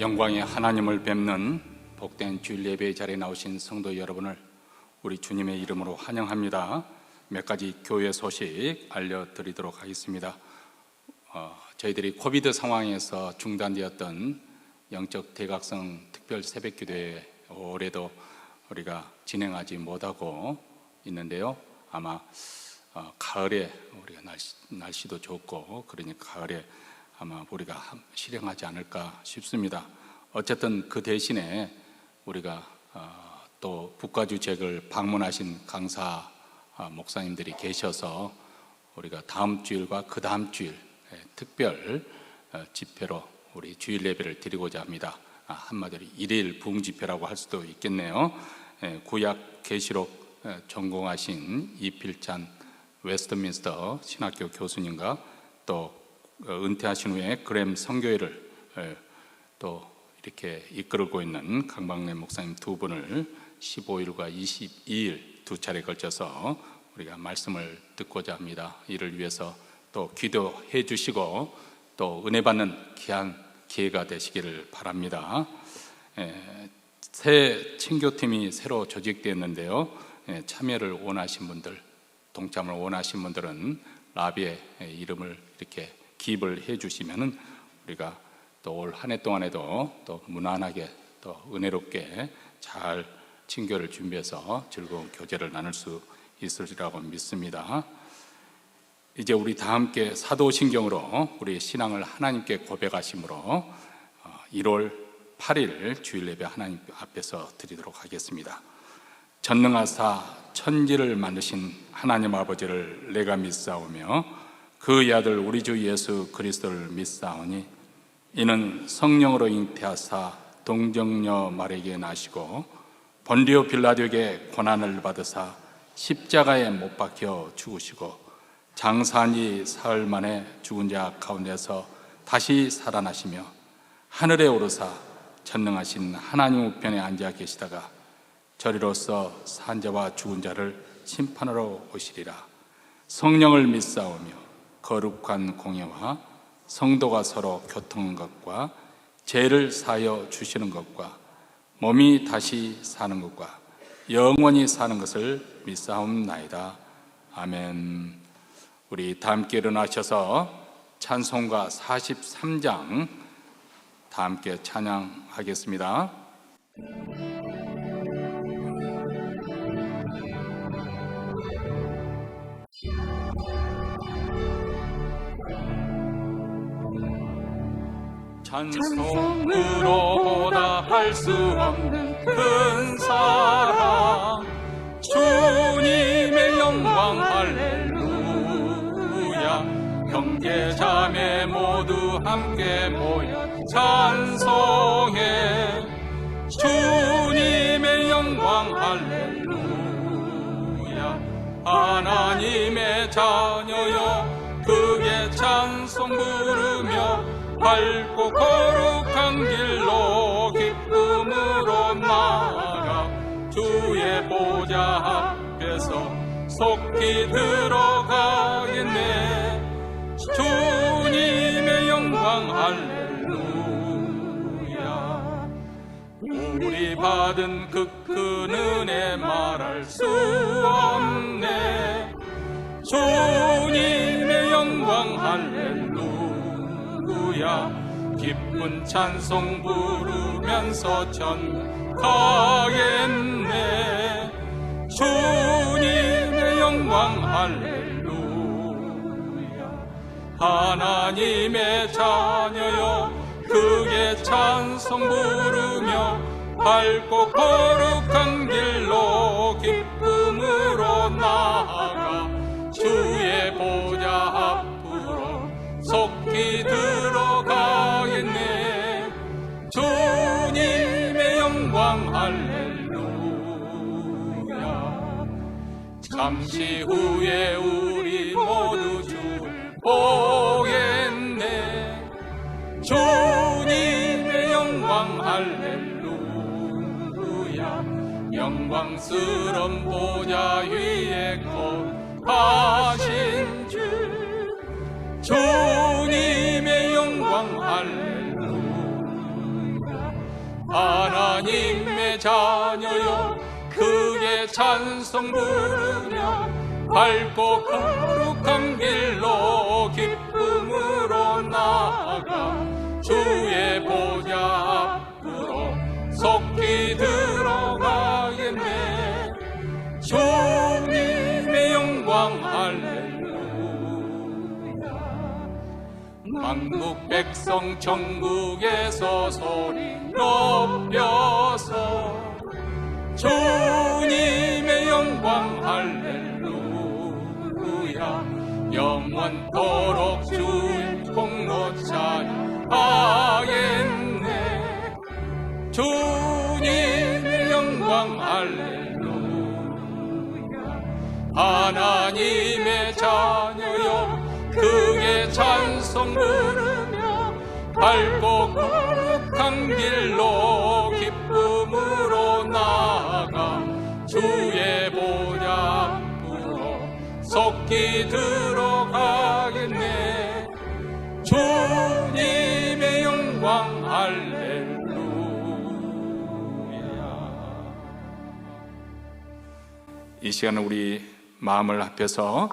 영광의 하나님을 뵙는 복된 주일 예배의 자리에 나오신 성도 여러분을 우리 주님의 이름으로 환영합니다. 몇 가지 교회 소식 알려드리도록 하겠습니다. 저희들이 코비드 상황에서 중단되었던 영적 대각성 특별 새벽기도회 올해도 우리가 진행하지 못하고 있는데요. 아마 가을에 우리가 날씨도 좋고 그러니까 가을에 아마 우리가 실행하지 않을까 싶습니다. 어쨌든 그 대신에 우리가 또 북가주책을 방문하신 강사 목사님들이 계셔서 우리가 다음 주일과 그 다음 주일 특별 집회로 우리 주일 예배를 드리고자 합니다. 한마디로 일일 부흥 집회라고 할 수도 있겠네요. 구약 계시록 전공하신 이필찬 웨스트민스터 신학교 교수님과 또 은퇴하신 후에 그램 선교회를 또 이렇게 이끌고 있는 강박래 목사님 두 분을 15일과 22일 두 차례 걸쳐서 우리가 말씀을 듣고자 합니다. 이를 위해서 또 기도해 주시고 또 은혜 받는 귀한 기회가 되시기를 바랍니다. 새 친교팀이 새로 조직되었는데요. 참여를 원하신 분들, 동참을 원하신 분들은 라비의 이름을 이렇게 기입을 해 주시면은 우리가 또 올 한 해 동안에도 또 무난하게 또 은혜롭게 잘 친교를 준비해서 즐거운 교제를 나눌 수 있으리라고 믿습니다. 이제 우리 다 함께 사도신경으로 우리 신앙을 하나님께 고백하심으로 1월 8일 주일 예배 하나님 앞에서 드리도록 하겠습니다. 전능하사 천지를 만드신 하나님 아버지를 내가 믿사오며 그의 아들 우리 주 예수 그리스도를 믿사오니 이는 성령으로 잉태하사 동정녀 마리아에게 나시고 본디오 빌라도에게 고난을 받으사 십자가에 못 박혀 죽으시고 장사한 사흘 만에 죽은 자 가운데서 다시 살아나시며 하늘에 오르사 전능하신 하나님 우편에 앉아 계시다가 저리로서 산 자와 죽은 자를 심판하러 오시리라. 성령을 믿사오며 거룩한 공예와 성도가 서로 교통하는 것과 죄를 사하여 주시는 것과 몸이 다시 사는 것과 영원히 사는 것을 믿사옵나이다. 아멘. 우리 다 함께 일어나셔서 찬송가 43장 다 함께 찬양하겠습니다. 찬송으로보다 할 수 없는 큰 사랑 주님의 영광 할렐루야. 형제 자매 모두 함께 모여 찬송해 주님의 영광 할렐루야. 하나님의 자녀여 크게 찬송 부르며 밝고 거룩한 길로 기쁨으로 나아가 주의 보좌 앞에서 속히 들어가겠네. 주님의 영광 할렐루야. 우리 받은 그 큰 은혜 말할 수 없네. 주님의 영광 할렐루야. 기쁜 찬송 부르면서 전 가겠네. 주님의 영광 할렐루야. 하나님의 자녀여 크게 찬송 부르며 밝고 거룩한 길로 기쁨으로 나아가 주의 보좌 앞으로 속히 들어가겠네. 주님의 영광 할렐루야. 잠시 후에 우리 모두 주를 보겠네. 주님의 영광 할렐루야. 영광스런 보좌 위에 거하신 주 주님의 영광 할렐루야. 하나님의 자녀여 크게 찬송 부르며 밝고 거룩한 길로 기쁨으로 나아가 주의 보좌 앞으로 속히 들어가겠네. 주님의 영광 할렐루야. 만국 백성 천국에서 소리 높여서 주님의 영광 할렐루야. 영원토록 주의 공로 찬양하겠네. 주님의 영광 할렐루야. 하나님의 자녀여 크게 찬송 부르며 밝고 거룩한 길로 기쁨으로 나아가 주의 보좌 앞으로 속히 들어가겠네. 주님의 영광 할렐루야. 이 시간은 우리 마음을 합해서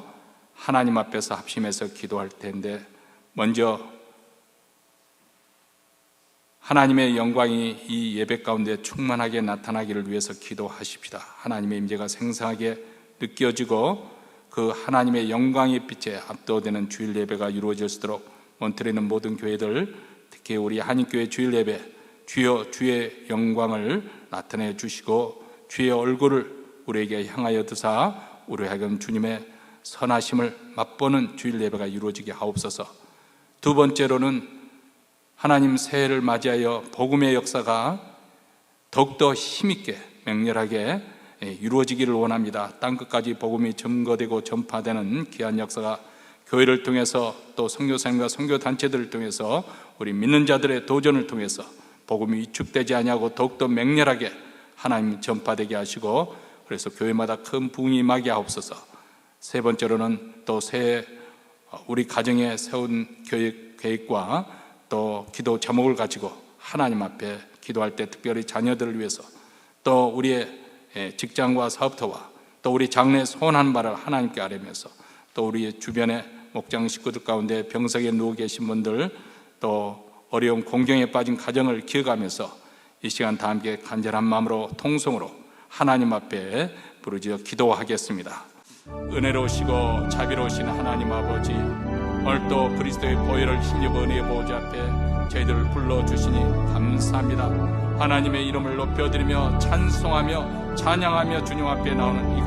하나님 앞에서 합심해서 기도할 텐데, 먼저 하나님의 영광이 이 예배 가운데 충만하게 나타나기를 위해서 기도하십시다. 하나님의 임재가 생생하게 느껴지고 그 하나님의 영광의 빛에 압도되는 주일 예배가 이루어질 수 있도록 몬트레 있는 모든 교회들, 특히 우리 한인교회 주일 예배, 주여 주의 영광을 나타내 주시고 주의 얼굴을 우리에게 향하여 드사 우리 하여금 주님의 선하심을 맛보는 주일 예배가 이루어지게 하옵소서. 두 번째로는 하나님 새해를 맞이하여 복음의 역사가 더욱더 힘있게 맹렬하게 이루어지기를 원합니다. 땅끝까지 복음이 증거되고 전파되는 귀한 역사가 교회를 통해서 또 선교사님과 선교단체들을 통해서 우리 믿는 자들의 도전을 통해서 복음이 위축되지 아니하고 더욱더 맹렬하게 하나님 전파되게 하시고, 그래서 교회마다 큰 부흥이 임하게 하옵소서. 세 번째로는 또 새해 우리 가정에 세운 계획과 또 기도 제목을 가지고 하나님 앞에 기도할 때 특별히 자녀들을 위해서, 또 우리의 직장과 사업터와 또 우리 장래 소원하는 바를 하나님께 아뢰면서, 또 우리 주변의 목장 식구들 가운데 병석에 누워 계신 분들, 또 어려운 공경에 빠진 가정을 기억하면서 이 시간 다 함께 간절한 마음으로 통성으로 하나님 앞에 부르짖어 기도하겠습니다. 은혜로우시고 자비로우신 하나님 아버지, 오늘 또 그리스도의 보혈을 힘입어 은혜의 보좌 앞에 저희들을 불러주시니 감사합니다. 하나님의 이름을 높여드리며 찬송하며 찬양하며 주님 앞에 나오는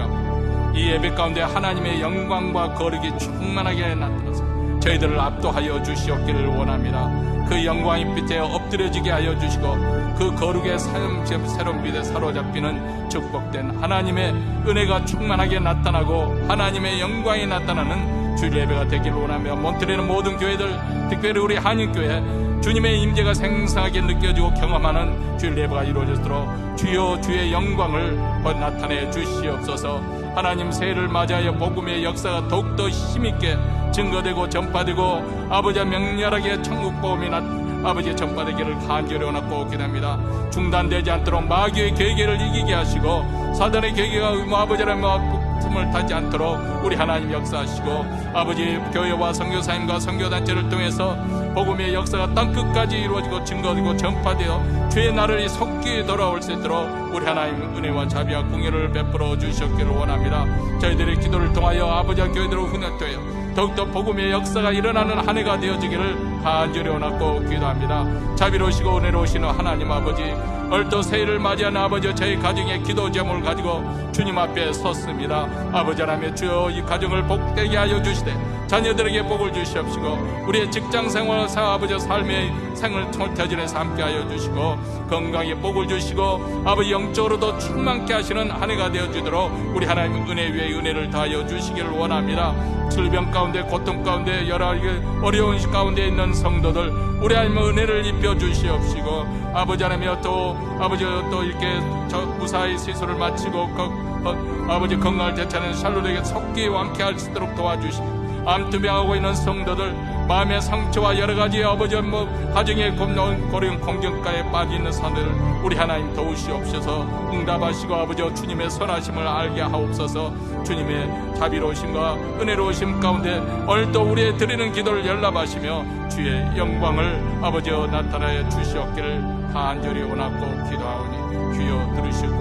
이 예배 가운데 하나님의 영광과 거룩이 충만하게 나타나서 저희들을 압도하여 주시옵기를 원합니다. 그 영광의 빛에 엎드려지게 하여 주시고 그 거룩의 새로운 빛에 사로잡히는 축복된 하나님의 은혜가 충만하게 나타나고 하나님의 영광이 나타나는 주일 예배가 되기를 원하며, 몬트레는 모든 교회들, 특별히 우리 한인교회 주님의 임재가 생생하게 느껴지고 경험하는 주일 예배가 이루어지도록 주여 주의 영광을 나타내 주시옵소서. 하나님 새해를 맞이하여 복음의 역사가 더욱더 힘있게 증거되고 전파되고 아버지와 명렬하게 천국 복음이 아버지의 전파되기를 간절히 원하고 기도합니다. 중단되지 않도록 마귀의 계계를 이기게 하시고 사단의 계계가 아버지라는 틈을 타지 않도록 우리 하나님 역사하시고, 아버지 교회와 선교사님과 선교단체를 통해서 복음의 역사가 땅끝까지 이루어지고 증거되고 전파되어 주의 나라를 속히 돌아올 수 있도록 우리 하나님 은혜와 자비와 공의를 베풀어 주셨기를 원합니다. 저희들의 기도를 통하여 아버지와 교회들을 훈련되어 더욱더 복음의 역사가 일어나는 한 해가 되어지기를 간절히 원하고 기도합니다. 자비로우시고 은혜로우시는 하나님 아버지, 얼또 새해를 맞이하는 아버지, 저희 가정의 기도 제목을 가지고 주님 앞에 섰습니다. 아버지 하나님, 주여 이 가정을 복되게 하여 주시되 자녀들에게 복을 주시옵시고 우리의 직장생활 아버지 삶의 생을 통태진에서 함께 하여 주시고 건강에 복을 주시고 아버지 영적으로도 충만케 하시는 한 해가 되어주도록 우리 하나님 은혜 위에 은혜를 다하여 주시기를 원합니다. 질병 가운데 고통 가운데 여러 어려운 가운데 있는 성도들 우리 하나님 은혜를 입혀 주시옵시고, 아버지 하나님 또 아버지 또 이렇게 무사히 시술을 마치고 아버지 건강을 되찾는 샬롯에게 속히 완쾌할 수 있도록 도와주시고, 암투병하고 있는 성도들, 마음의 상처와 여러 가지 아버지 가정의 고령 공경가에 빠져 있는 사람들, 우리 하나님 도우시옵소서. 응답하시고 아버지 주님의 선하심을 알게 하옵소서. 주님의 자비로우심과 은혜로우심 가운데 오늘도 우리의 드리는 기도를 연락하시며 주의 영광을 아버지 나타내 주시옵기를 간절히 원하고 기도하오니 주여 들으시고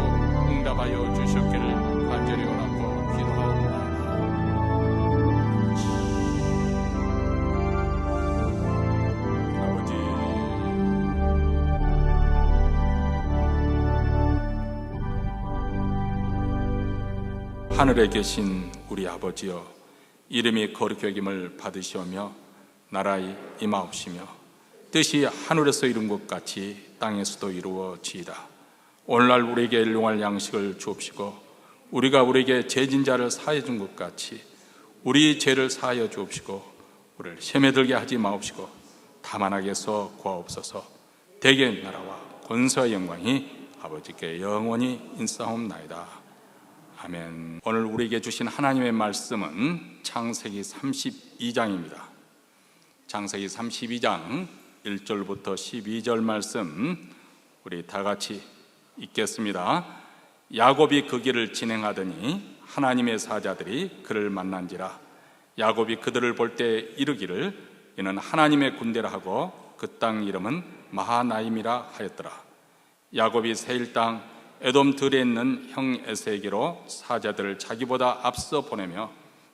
응답하여 주시옵기를 간절히 원하고 기도하옵나이다. 아버지, 하늘에 계신 우리 아버지여, 이름이 거룩히 여김을 받으시오며 나라에 임하옵시며 뜻이 하늘에서 이룬 것 같이 땅에서도 이루어지이다. 오늘날 우리에게 일용할 양식을 주옵시고 우리가 우리에게 죄진 자를 사하여 준 것 같이 우리 죄를 사하여 주옵시고 우리를 시험에 들게 하지 마옵시고 다만 악에서 구하옵소서. 대개 나라와 권세와 영광이 아버지께 영원히 인사옵나이다. 아멘. 오늘 우리에게 주신 하나님의 말씀은 창세기 32장입니다. 창세기 32장 1절부터 12절 말씀 우리 다 같이 읽겠습니다. 야곱이 그 길을 진행하더니 하나님의 사자들이 그를 만난지라. 야곱이 그들을 볼 때 이르기를 이는 하나님의 군대라 하고 그 땅 이름은 마하나임이라 하였더라. 야곱이 세일 땅 에돔 들에 있는 형 에세에게로 사자들을 자기보다 앞서 보내며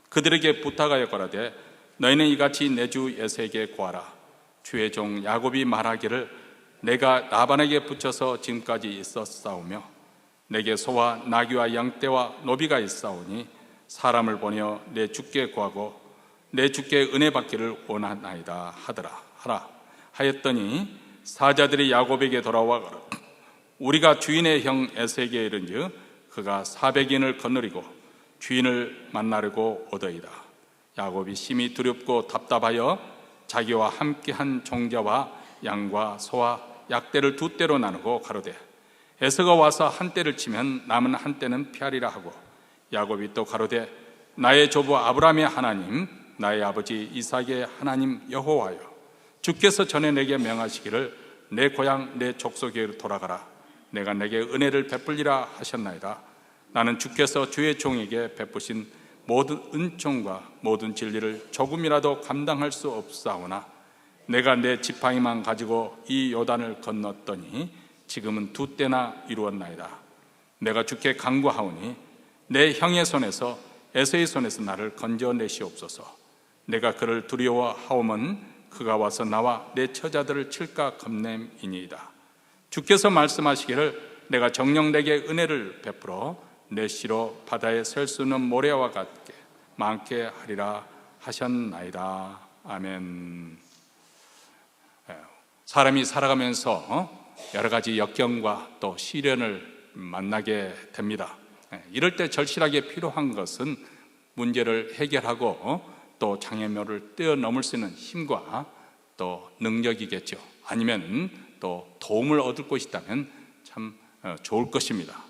그들에게 부탁하여 가라되 너희는 이같이 내 주 에세에게 구하라. 주의 종 야곱이 말하기를 내가 라반에게 붙여서 지금까지 있었사오며 내게 소와 나귀와 양떼와 노비가 있사오니 사람을 보내어 내 주께 구하고 내 주께 은혜 받기를 원하나이다 하라 하였더니 사자들이 야곱에게 돌아와 우리가 주인의 형 에세에게 이른즉 그가 400인을 거느리고 주인을 만나려고 오더이다. 야곱이 심히 두렵고 답답하여 자기와 함께한 종자와 양과 소와 약대를 두 떼로 나누고 가로되 에서가 와서 한 떼를 치면 남은 한 떼는 피하리라 하고 야곱이 또 가로되 나의 조부 아브라함의 하나님 나의 아버지 이삭의 하나님 여호와여 주께서 전에 내게 명하시기를 내 고향 내 족속에로 돌아가라. 내가 내게 은혜를 베풀리라 하셨나이다. 나는 주께서 주의 종에게 베푸신 모든 은총과 모든 진리를 조금이라도 감당할 수 없사오나 내가 내 지팡이만 가지고 이 요단을 건넜더니 지금은 두 때나 이루었나이다. 내가 주께 간구하오니 내 형의 손에서 에서의 손에서 나를 건져내시옵소서. 내가 그를 두려워하오면 그가 와서 나와 내 처자들을 칠까 겁냄이니이다. 주께서 말씀하시기를 내가 정녕 내게 은혜를 베풀어 내 시로 바다에 셀 수 있는 모래와 같게 많게 하리라 하셨나이다. 아멘. 사람이 살아가면서 여러 가지 역경과 또 시련을 만나게 됩니다. 이럴 때 절실하게 필요한 것은 문제를 해결하고 또 장애물을 뛰어넘을 수 있는 힘과 또 능력이겠죠. 아니면 또 도움을 얻을 것이 있다면 참 좋을 것입니다.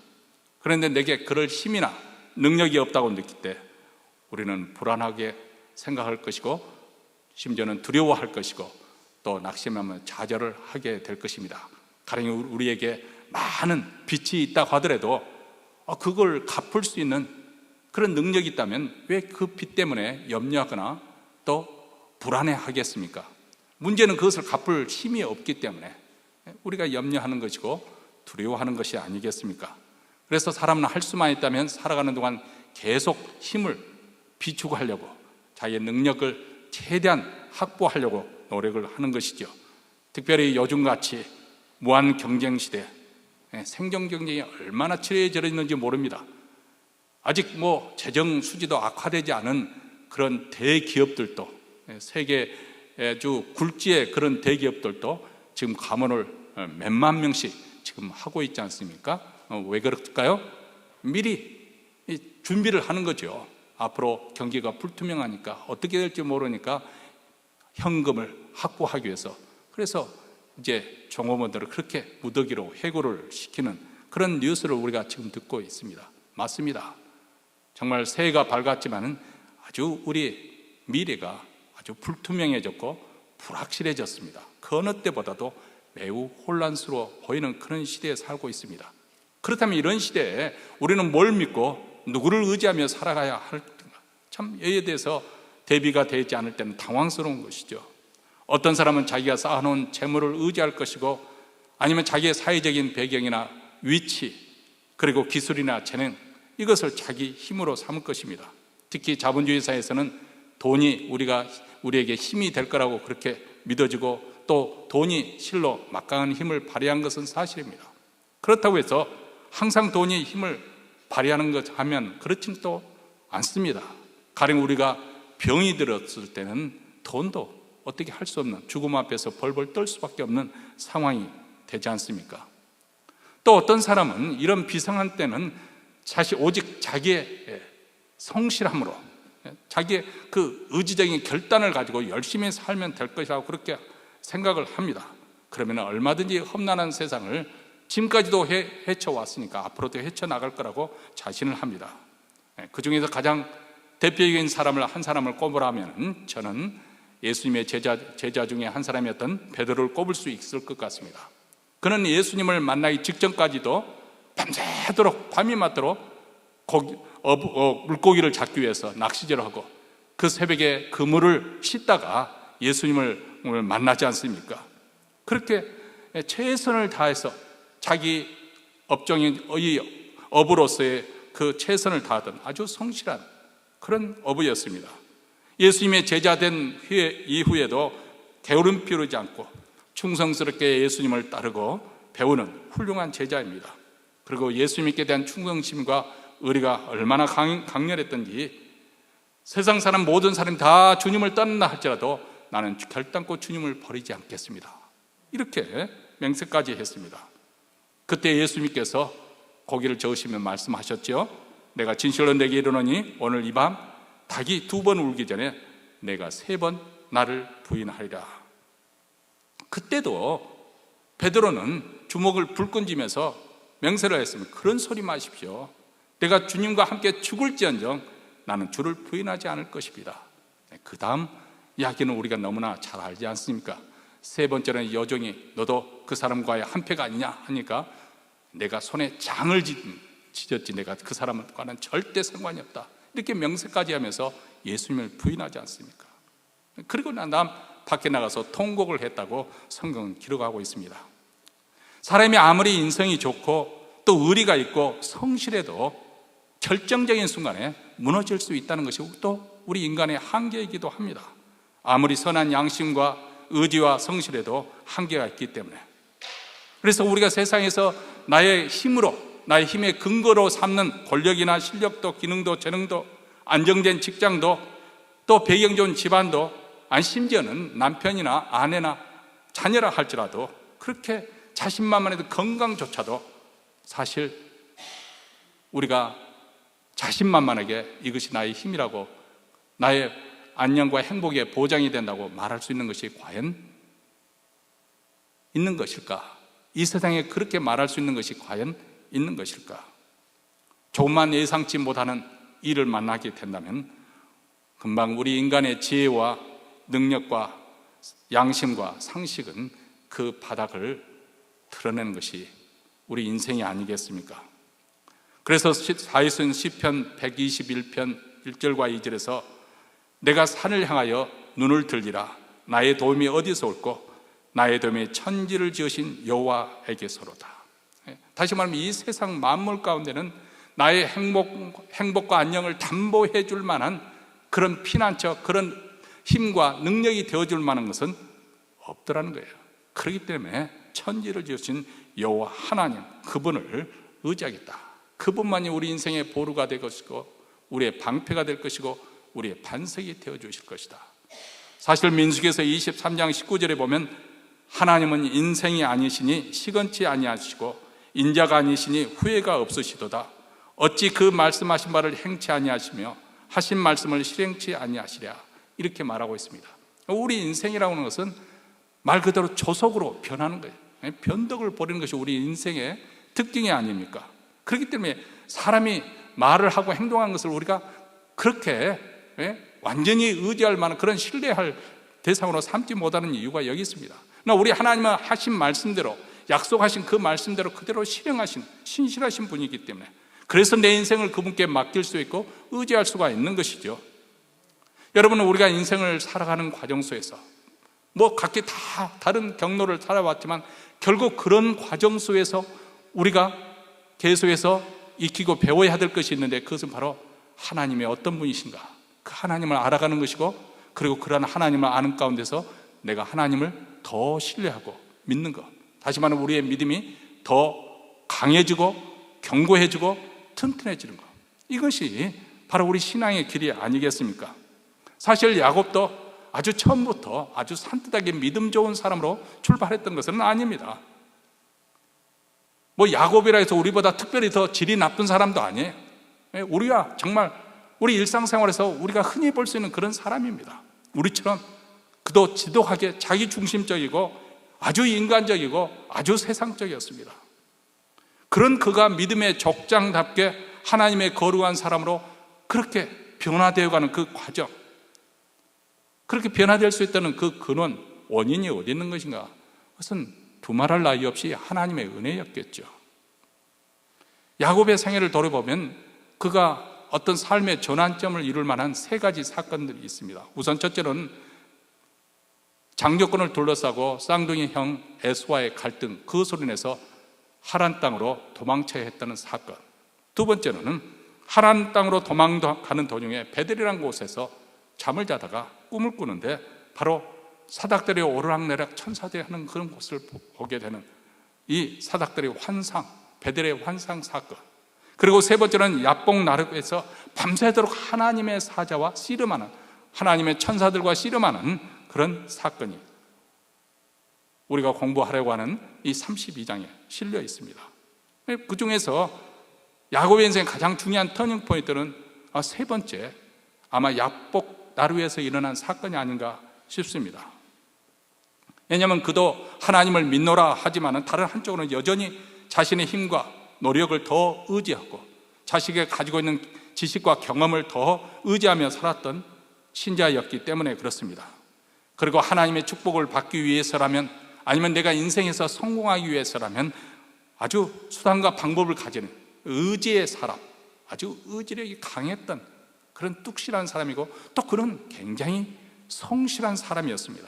그런데 내게 그럴 힘이나 능력이 없다고 느낄 때 우리는 불안하게 생각할 것이고 심지어는 두려워할 것이고 또 낙심하면 좌절을 하게 될 것입니다. 가령 우리에게 많은 빚이 있다고 하더라도 그걸 갚을 수 있는 그런 능력이 있다면 왜 그 빚 때문에 염려하거나 또 불안해하겠습니까? 문제는 그것을 갚을 힘이 없기 때문에 우리가 염려하는 것이고 두려워하는 것이 아니겠습니까? 그래서 사람은 할 수만 있다면 살아가는 동안 계속 힘을 비추고 하려고 자기의 능력을 최대한 확보하려고 노력을 하는 것이죠. 특별히 요즘같이 무한 경쟁 시대, 생존 경쟁이 얼마나 치열해져 있는지 모릅니다. 아직 재정 수지도 악화되지 않은 그런 대기업들도, 세계 주 굴지의 그런 대기업들도 지금 감원을 몇만 명씩 지금 하고 있지 않습니까? 왜 그럴까요? 미리 준비를 하는 거죠. 앞으로 경기가 불투명하니까 어떻게 될지 모르니까 현금을 확보하기 위해서. 그래서 이제 종업원들을 그렇게 무더기로 해고를 시키는 그런 뉴스를 우리가 지금 듣고 있습니다. 맞습니다. 정말 새해가 밝았지만은 아주 우리 미래가 아주 불투명해졌고 불확실해졌습니다. 그 어느 때보다도 매우 혼란스러워 보이는 그런 시대에 살고 있습니다. 그렇다면 이런 시대에 우리는 뭘 믿고 누구를 의지하며 살아가야 할까? 참 여기에 대해서 대비가 되지 않을 때는 당황스러운 것이죠. 어떤 사람은 자기가 쌓아놓은 재물을 의지할 것이고, 아니면 자기의 사회적인 배경이나 위치, 그리고 기술이나 재능, 이것을 자기 힘으로 삼을 것입니다. 특히 자본주의 사회에서는 돈이 우리에게 힘이 될 거라고 그렇게 믿어지고, 또 돈이 실로 막강한 힘을 발휘한 것은 사실입니다. 그렇다고 해서 항상 돈이 힘을 발휘하는 것 하면 그렇지는 또 않습니다. 가령 우리가 병이 들었을 때는 돈도 어떻게 할 수 없는, 죽음 앞에서 벌벌 떨 수밖에 없는 상황이 되지 않습니까? 또 어떤 사람은 이런 비상한 때는 사실 오직 자기의 성실함으로, 자기의 그 의지적인 결단을 가지고 열심히 살면 될 것이라고 그렇게 생각을 합니다. 그러면 얼마든지 험난한 세상을 지금까지도 헤쳐왔으니까 앞으로도 헤쳐나갈 거라고 자신을 합니다. 그 중에서 가장 대표적인 사람을 한 사람을 꼽으라면 저는 예수님의 제자 중에 한 사람이었던 베드로를 꼽을 수 있을 것 같습니다. 그는 예수님을 만나기 직전까지도 밤새도록, 밤이 맞도록 물고기를 잡기 위해서 낚시질을 하고, 그 새벽에 그물을 씻다가 예수님을 만나지 않습니까? 그렇게 최선을 다해서 자기 업종인 어부로서의 그 최선을 다하던 아주 성실한 그런 어부였습니다. 예수님의 제자된 이후에도 게으름 피우지 않고 충성스럽게 예수님을 따르고 배우는 훌륭한 제자입니다. 그리고 예수님께 대한 충성심과 의리가 얼마나 강렬했던지, 세상 사람 모든 사람이 다 주님을 떠난다 할지라도 나는 결단코 주님을 버리지 않겠습니다, 이렇게 맹세까지 했습니다. 그때 예수님께서 고개를 저으시며 말씀하셨죠. 내가 진실로 내게 이르노니 오늘 이 밤 닭이 2번 울기 전에 내가 3번 나를 부인하리라. 그때도 베드로는 주먹을 불끈쥐면서 맹세를 했습니다. 그런 소리 마십시오. 내가 주님과 함께 죽을지언정 나는 주를 부인하지 않을 것입니다. 그 다음 이야기는 우리가 너무나 잘 알지 않습니까? 3번째는 여종이 너도 그 사람과의 한패가 아니냐 하니까 내가 손에 장을 찢었지 내가 그 사람과는 절대 상관이 없다, 이렇게 명세까지 하면서 예수님을 부인하지 않습니까? 그리고 난 다음 밖에 나가서 통곡을 했다고 성경은 기록하고 있습니다. 사람이 아무리 인성이 좋고 또 의리가 있고 성실해도 결정적인 순간에 무너질 수 있다는 것이 또 우리 인간의 한계이기도 합니다. 아무리 선한 양심과 의지와 성실해도 한계가 있기 때문에, 그래서 우리가 세상에서 나의 힘으로, 나의 힘의 근거로 삼는 권력이나 실력도, 기능도, 재능도, 안정된 직장도, 또 배경 좋은 집안도, 아니 심지어는 남편이나 아내나 자녀라 할지라도 그렇게 자신만만해도 건강조차도 사실 우리가 자신만만하게 이것이 나의 힘이라고, 나의 안녕과 행복의 보장이 된다고 말할 수 있는 것이 과연 있는 것일까? 이 세상에 그렇게 말할 수 있는 것이 과연 있는 것일까? 조금만 예상치 못하는 일을 만나게 된다면 금방 우리 인간의 지혜와 능력과 양심과 상식은 그 바닥을 드러내는 것이 우리 인생이 아니겠습니까? 그래서 다윗은 시편 121편 1절과 2절에서 내가 산을 향하여 눈을 들리라. 나의 도움이 어디서 올꼬? 나의 도움이 천지를 지으신 여호와에게서로다. 다시 말하면 이 세상 만물 가운데는 나의 행복과 안녕을 담보해 줄 만한 그런 피난처, 그런 힘과 능력이 되어줄 만한 것은 없더라는 거예요. 그렇기 때문에 천지를 지으신 여호와 하나님, 그분을 의지하겠다. 그분만이 우리 인생의 보루가 될 것이고 우리의 방패가 될 것이고 우리의 반석이 되어주실 것이다. 사실 민수기에서 23장 19절에 보면 하나님은 인생이 아니시니 시건치 아니하시고 인자가 아니시니 후회가 없으시도다. 어찌 그 말씀하신 바를 행치 아니하시며 하신 말씀을 실행치 아니하시랴, 이렇게 말하고 있습니다. 우리 인생이라고 하는 것은 말 그대로 조속으로 변하는 거예요. 변덕을 버리는 것이 우리 인생의 특징이 아닙니까? 그렇기 때문에 사람이 말을 하고 행동하는 것을 우리가 그렇게 완전히 의지할 만한 그런 신뢰할 대상으로 삼지 못하는 이유가 여기 있습니다. 그러나 우리 하나님은 하신 말씀대로, 약속하신 그 말씀대로 그대로 실행하신 신실하신 분이기 때문에, 그래서 내 인생을 그분께 맡길 수 있고 의지할 수가 있는 것이죠. 여러분은 우리가 인생을 살아가는 과정 속에서 각기 다 다른 경로를 살아왔지만 결국 그런 과정 속에서 우리가 계속해서 익히고 배워야 될 것이 있는데, 그것은 바로 하나님의 어떤 분이신가, 그 하나님을 알아가는 것이고, 그리고 그러한 하나님을 아는 가운데서 내가 하나님을 더 신뢰하고 믿는 것, 다시 말하면 우리의 믿음이 더 강해지고 견고해지고 튼튼해지는 것, 이것이 바로 우리 신앙의 길이 아니겠습니까? 사실 야곱도 아주 처음부터 아주 산뜻하게 믿음 좋은 사람으로 출발했던 것은 아닙니다. 야곱이라 해서 우리보다 특별히 더 질이 나쁜 사람도 아니에요. 우리가 정말 우리 일상생활에서 우리가 흔히 볼 수 있는 그런 사람입니다. 우리처럼 그도 지독하게 자기중심적이고 아주 인간적이고 아주 세상적이었습니다. 그런 그가 믿음의 족장답게 하나님의 거룩한 사람으로 그렇게 변화되어 가는 그 과정, 그렇게 변화될 수 있다는 그 근원, 원인이 어디 있는 것인가? 그것은 두말할 나위 없이 하나님의 은혜였겠죠. 야곱의 생애를 돌아보면 그가 어떤 삶의 전환점을 이룰 만한 세 가지 사건들이 있습니다. 우선 첫째는 장조건을 둘러싸고 쌍둥이 형 에서와의 갈등, 그 소리 내서 하란 땅으로 도망쳐야 했다는 사건. 두 번째는 하란 땅으로 도망가는 도중에 베델이라는 곳에서 잠을 자다가 꿈을 꾸는데 바로 사닥들이 오르락내락 천사들이 하는 그런 곳을 보게 되는 이 사닥들의 환상, 베델의 환상 사건. 그리고 세 번째는 야복 나룻에서 밤새도록 하나님의 사자와 씨름하는, 하나님의 천사들과 씨름하는 그런 사건이 우리가 공부하려고 하는 이 32장에 실려 있습니다. 그 중에서 야곱의 인생의 가장 중요한 터닝 포인트는 세 번째, 아마 야복 나룻에서 일어난 사건이 아닌가 싶습니다. 왜냐하면 그도 하나님을 믿노라 하지만 다른 한쪽으로는 여전히 자신의 힘과 노력을 더 의지하고 자식이 가지고 있는 지식과 경험을 더 의지하며 살았던 신자였기 때문에 그렇습니다. 그리고 하나님의 축복을 받기 위해서라면, 아니면 내가 인생에서 성공하기 위해서라면 아주 수단과 방법을 가지는 의지의 사람, 아주 의지력이 강했던 그런 뚝실한 사람이고, 또 그런 굉장히 성실한 사람이었습니다.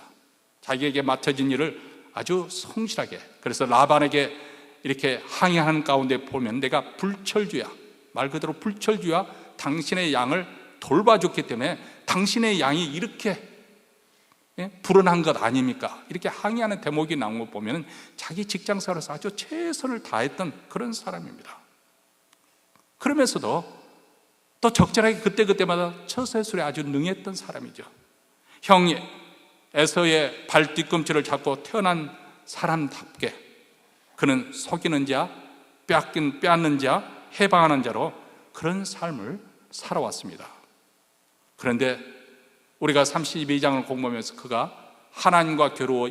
자기에게 맡겨진 일을 아주 성실하게, 그래서 라반에게 이렇게 항의하는 가운데 보면 내가 불철주야, 말 그대로 불철주야, 당신의 양을 돌봐줬기 때문에 당신의 양이 이렇게 불운한 것 아닙니까? 이렇게 항의하는 대목이 나온 거 보면 자기 직장생활에서 아주 최선을 다했던 그런 사람입니다. 그러면서도 또 적절하게 그때그때마다 처세술에 아주 능했던 사람이죠. 형 에서의 발 뒤꿈치를 잡고 태어난 사람답게 그는 속이는 자, 빼앗는 자, 해방하는 자로 그런 삶을 살아왔습니다. 그런데 우리가 32장을 공부하면서 그가 하나님과 겨루어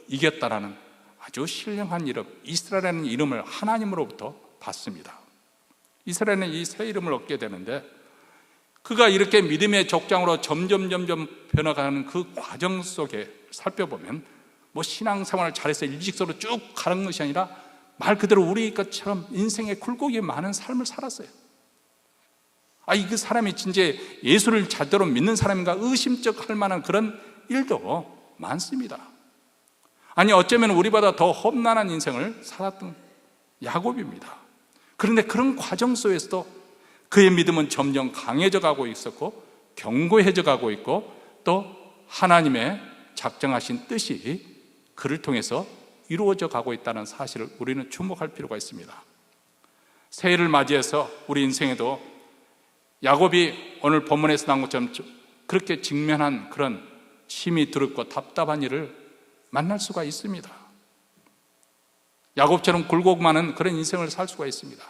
이겼다라는 아주 신령한 이름, 이스라엘이라는 이름을 하나님으로부터 받습니다. 이스라엘은 이 새 이름을 얻게 되는데, 그가 이렇게 믿음의 족장으로 점점 변화가는 그 과정 속에 살펴보면 신앙생활을 잘해서 일직선으로 쭉 가는 것이 아니라 말 그대로 우리 것처럼 인생의 굴곡이 많은 삶을 살았어요. 그 사람이 진짜 예수를 제대로 믿는 사람인가 의심쩍 할 만한 그런 일도 많습니다. 어쩌면 우리보다 더 험난한 인생을 살았던 야곱입니다. 그런데 그런 과정 속에서도 그의 믿음은 점점 강해져 가고 있었고 견고해져 가고 있고, 또 하나님의 작정하신 뜻이 그를 통해서 이루어져 가고 있다는 사실을 우리는 주목할 필요가 있습니다. 새해를 맞이해서 우리 인생에도 야곱이 오늘 본문에서 나온 것처럼 그렇게 직면한 그런 힘이 두렵고 답답한 일을 만날 수가 있습니다. 야곱처럼 굴곡 많은 그런 인생을 살 수가 있습니다.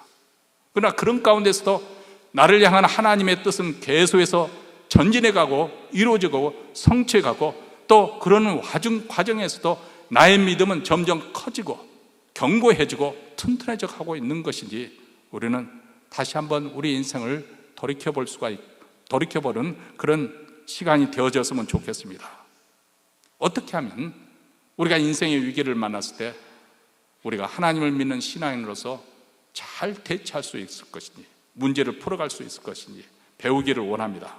그러나 그런 가운데서도 나를 향한 하나님의 뜻은 계속해서 전진해가고 이루어지고 성취해가고, 또 그런 과정에서도 나의 믿음은 점점 커지고 견고해지고 튼튼해져 가고 있는 것인지, 우리는 다시 한번 우리 인생을 돌이켜보는 그런 시간이 되어졌으면 좋겠습니다. 어떻게 하면 우리가 인생의 위기를 만났을 때 우리가 하나님을 믿는 신앙인으로서 잘 대처할 수 있을 것인지, 문제를 풀어갈 수 있을 것인지 배우기를 원합니다.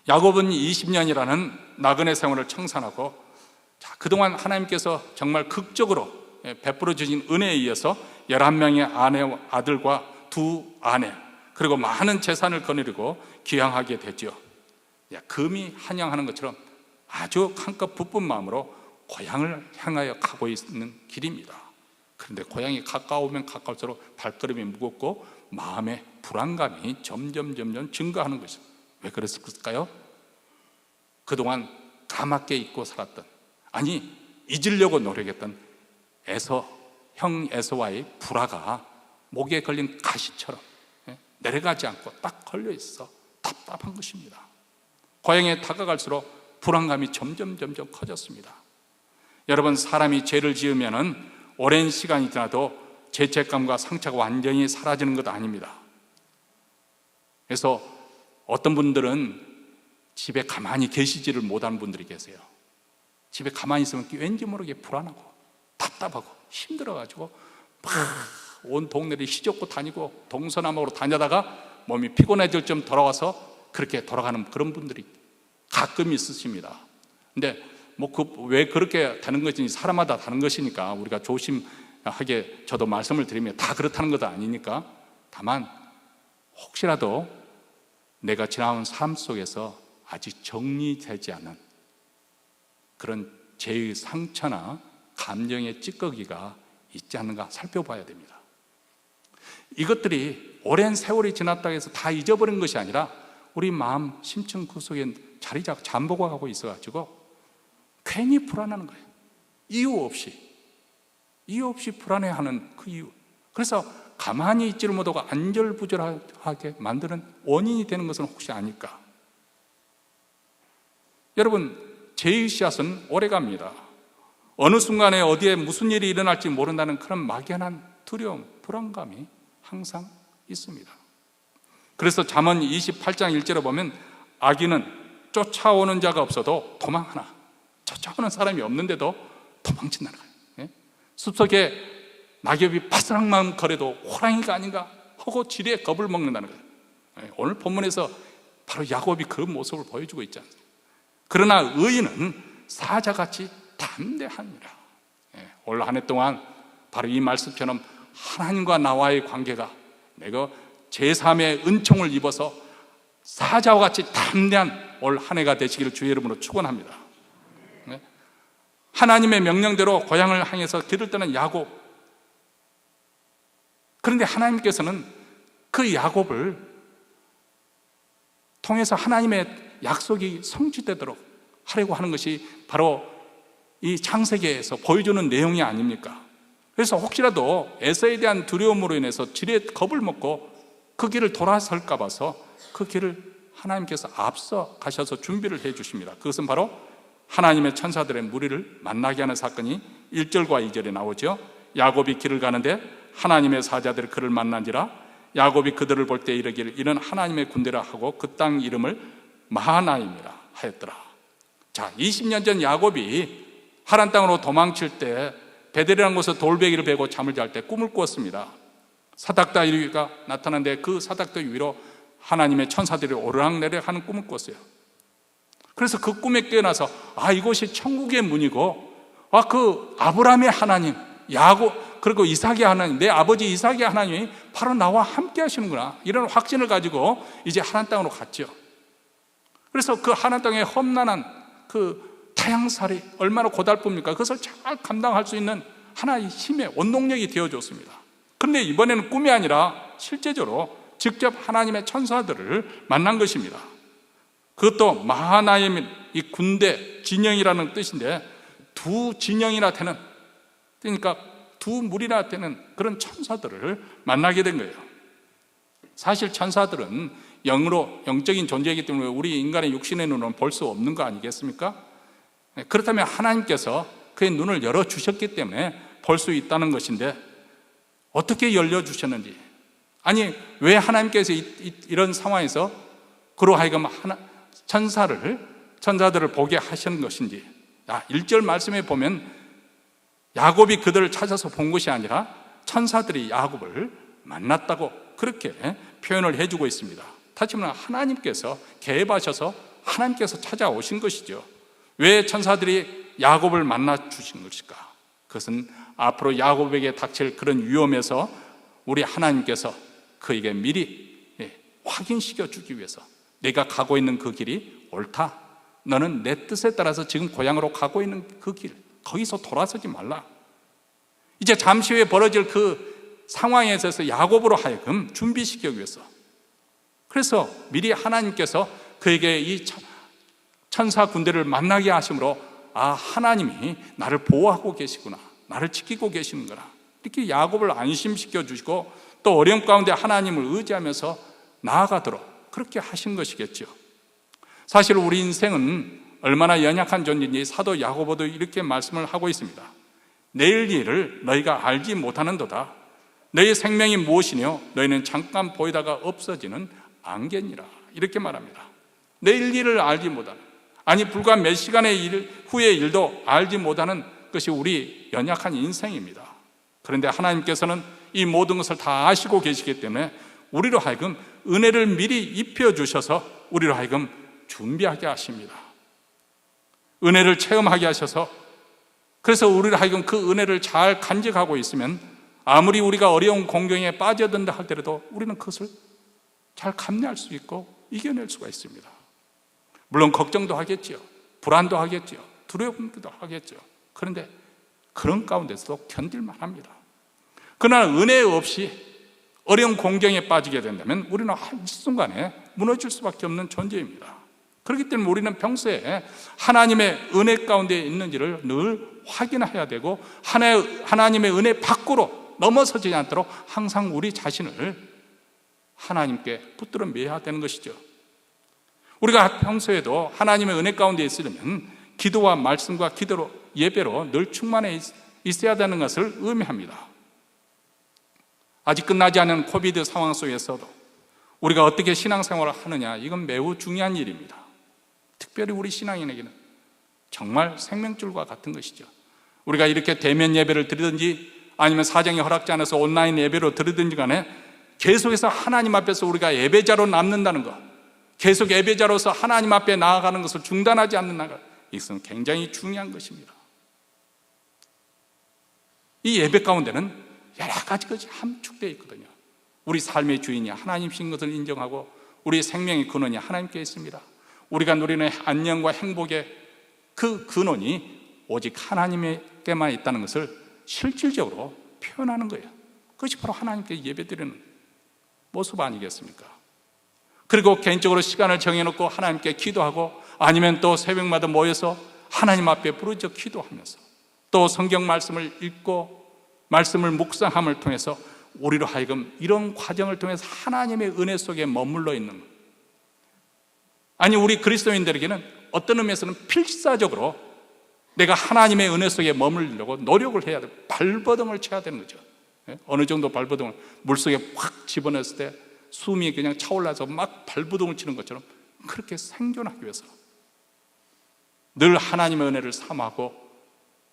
야곱은 20년이라는 나그네 생활을 청산하고, 그동안 하나님께서 정말 극적으로 베풀어 주신 은혜에 의해서 11명의 아내와 아들과 2 아내, 그리고 많은 재산을 거느리고 귀향하게 됐죠. 금이 한양하는 것처럼 아주 한껏 부푼 마음으로 고향을 향하여 가고 있는 길입니다. 그런데 고향이 가까우면 가까울수록 발걸음이 무겁고 마음의 불안감이 점점 증가하는 것입니다. 왜 그랬을까요? 그동안 까맣게 잊고 살았던, 아니 잊으려고 노력했던 형 에서와의 불화가 목에 걸린 가시처럼 내려가지 않고 딱 걸려 있어 답답한 것입니다. 고향에 다가갈수록 불안감이 점점 커졌습니다. 여러분, 사람이 죄를 지으면은 오랜 시간이 지나도 죄책감과 상처가 완전히 사라지는 것 아닙니다. 그래서 어떤 분들은 집에 가만히 계시지를 못하는 분들이 계세요. 집에 가만히 있으면 왠지 모르게 불안하고 답답하고 힘들어가지고 막 온 동네를 휘젓고 다니고 동서남북으로 다니다가 몸이 피곤해질 점 돌아와서 그렇게 돌아가는 그런 분들이 가끔 있으십니다. 근데 왜 그렇게 되는 것인지 사람마다 다른 것이니까 우리가 조심하게 저도 말씀을 드리면 다 그렇다는 것도 아니니까, 다만 혹시라도 내가 지나온 삶 속에서 아직 정리되지 않은 그런 죄의 상처나 감정의 찌꺼기가 있지 않는가 살펴봐야 됩니다. 이것들이 오랜 세월이 지났다고 해서 다 잊어버린 것이 아니라 우리 마음 심층 구석에 자리 잡고 잠복어 가고 있어가지고 괜히 불안하는 거예요. 이유 없이 불안해하는 그 이유. 그래서 가만히 있지를 못하고 안절부절하게 만드는 원인이 되는 것은 혹시 아닐까? 여러분, 죄의 씨앗은 오래갑니다. 어느 순간에 어디에 무슨 일이 일어날지 모른다는 그런 막연한 두려움, 불안감이 항상 있습니다. 그래서 잠언 28장 1절에 보면 악인은 쫓아오는 자가 없어도 도망하나, 쫓아오는 사람이 없는데도 도망친다는 거예요. 숲속에 낙엽이 바스락만 거려도 호랑이가 아닌가 하고 지레 겁을 먹는다는 거예요. 오늘 본문에서 바로 야곱이 그 모습을 보여주고 있지 않습니까? 그러나 의인은 사자같이 담대하니라. 올 한 해 동안 바로 이 말씀처럼 하나님과 나와의 관계가 내가 제3의 은총을 입어서 사자와 같이 담대한 올 한 해가 되시기를 주의 이름으로 축원합니다. 하나님의 명령대로 고향을 향해서 길을 떠난 야곱. 그런데 하나님께서는 그 야곱을 통해서 하나님의 약속이 성취되도록 하려고 하는 것이 바로 이 창세기에서 보여주는 내용이 아닙니까? 그래서 혹시라도 에서에 대한 두려움으로 인해서 지레 겁을 먹고 그 길을 돌아설까 봐서 그 길을 하나님께서 앞서 가셔서 준비를 해 주십니다. 그것은 바로 하나님의 천사들의 무리를 만나게 하는 사건이 1절과 2절에 나오죠. 야곱이 길을 가는데 하나님의 사자들이 그를 만난지라. 야곱이 그들을 볼 때 이르기를 이는 하나님의 군대라 하고 그 땅 이름을 마하나임이라 하였더라. 자, 20년 전 야곱이 하란 땅으로 도망칠 때 베델이라는 곳에서 돌베개를 베고 잠을 잘 때 꿈을 꾸었습니다. 사닥다리가 나타났는데 그 사닥다리 위로 하나님의 천사들이 오르락내리락 하는 꿈을 꿨어요. 그래서 그 꿈에 깨어나서 이곳이 천국의 문이고 그 아브라함의 하나님, 야곱, 그리고 이삭의 하나님, 내 아버지 이삭의 하나님이 바로 나와 함께 하시는구나, 이런 확신을 가지고 이제 하란 땅으로 갔죠. 그래서 그 하란 땅의 험난한 그 타향살이 얼마나 고달픕니까? 그것을 잘 감당할 수 있는 하나의 힘의 원동력이 되어줬습니다. 그런데 이번에는 꿈이 아니라 실제적으로 직접 하나님의 천사들을 만난 것입니다. 그것도 마하나임, 이 군대, 진영이라는 뜻인데 두 진영이나 되는, 그러니까 두 무리나 되는 그런 천사들을 만나게 된 거예요. 사실 천사들은 영으로 영적인 존재이기 때문에 우리 인간의 육신의 눈으로는 볼 수 없는 거 아니겠습니까? 그렇다면 하나님께서 그의 눈을 열어주셨기 때문에 볼 수 있다는 것인데 어떻게 열려주셨는지, 아니 왜 하나님께서 이런 상황에서 그로 하여금 천사들을 보게 하시는 것인지. 1절 말씀에 보면 야곱이 그들을 찾아서 본 것이 아니라 천사들이 야곱을 만났다고 그렇게 표현을 해주고 있습니다. 다시 말하면 하나님께서 개입하셔서 하나님께서 찾아오신 것이죠. 왜 천사들이 야곱을 만나 주신 것일까? 그것은 앞으로 야곱에게 닥칠 그런 위험에서 우리 하나님께서 그에게 미리 확인시켜 주기 위해서, 내가 가고 있는 그 길이 옳다, 너는 내 뜻에 따라서 지금 고향으로 가고 있는 그 길, 거기서 돌아서지 말라. 이제 잠시 후에 벌어질 그 상황에 있어서 야곱으로 하여금 준비시키기 위해서, 그래서 미리 하나님께서 그에게 이 천사 군대를 만나게 하심으로 하나님이 나를 보호하고 계시구나, 나를 지키고 계시는구나, 이렇게 야곱을 안심시켜 주시고 또 어려움 가운데 하나님을 의지하면서 나아가도록 그렇게 하신 것이겠죠. 사실 우리 인생은 얼마나 연약한 존재인지 사도 야고보도 이렇게 말씀을 하고 있습니다. 내일 일을 너희가 알지 못하는도다. 너희 생명이 무엇이뇨? 너희는 잠깐 보이다가 없어지는 안개니라. 이렇게 말합니다. 내일 일을 알지 못하는, 불과 몇 시간의 후의 일도 알지 못하는 것이 우리 연약한 인생입니다. 그런데 하나님께서는 이 모든 것을 다 아시고 계시기 때문에 우리로 하여금 은혜를 미리 입혀주셔서 우리로 하여금 준비하게 하십니다. 은혜를 체험하게 하셔서, 그래서 우리로 하여금 그 은혜를 잘 간직하고 있으면 아무리 우리가 어려운 공경에 빠져든다 할때라도 우리는 그것을 잘 감내할 수 있고 이겨낼 수가 있습니다. 물론 걱정도 하겠지요, 불안도 하겠지요, 두려움도 하겠죠. 그런데 그런 가운데서도 견딜만 합니다. 그러나 은혜 없이 어려운 공경에 빠지게 된다면 우리는 한순간에 무너질 수밖에 없는 존재입니다. 그렇기 때문에 우리는 평소에 하나님의 은혜 가운데 있는지를 늘 확인해야 되고, 하나님의 은혜 밖으로 넘어서지 않도록 항상 우리 자신을 하나님께 붙들어 매야 되는 것이죠. 우리가 평소에도 하나님의 은혜 가운데 있으려면 기도와 말씀과 기도로, 예배로 늘 충만해 있어야 되는 것을 의미합니다. 아직 끝나지 않은 코비드 상황 속에서도 우리가 어떻게 신앙생활을 하느냐, 이건 매우 중요한 일입니다. 특별히 우리 신앙인에게는 정말 생명줄과 같은 것이죠. 우리가 이렇게 대면 예배를 드리든지 아니면 사정이 허락지 않아서 온라인 예배로 드리든지 간에 계속해서 하나님 앞에서 우리가 예배자로 남는다는 것, 계속 예배자로서 하나님 앞에 나아가는 것을 중단하지 않는다는 것, 이것은 굉장히 중요한 것입니다. 이 예배 가운데는 여러 가지 것이 함축되어 있거든요. 우리 삶의 주인이 하나님이신 것을 인정하고 우리의 생명의 근원이 하나님께 있습니다. 우리가 누리는 안녕과 행복의 그 근원이 오직 하나님께만 있다는 것을 실질적으로 표현하는 거예요. 그것이 바로 하나님께 예배드리는 모습 아니겠습니까? 그리고 개인적으로 시간을 정해놓고 하나님께 기도하고, 아니면 또 새벽마다 모여서 하나님 앞에 부르짖어 기도하면서 또 성경 말씀을 읽고 말씀을 묵상함을 통해서 우리로 하여금 이런 과정을 통해서 하나님의 은혜 속에 머물러 있는 것. 우리 그리스도인들에게는 어떤 의미에서는 필사적으로 내가 하나님의 은혜 속에 머물려고 노력을 해야 돼요. 발버둥을 쳐야 되는 거죠. 어느 정도 발버둥을 물속에 확 집어넣었을 때 숨이 그냥 차올라서 막 발버둥을 치는 것처럼 그렇게 생존하기 위해서 늘 하나님의 은혜를 사모하고,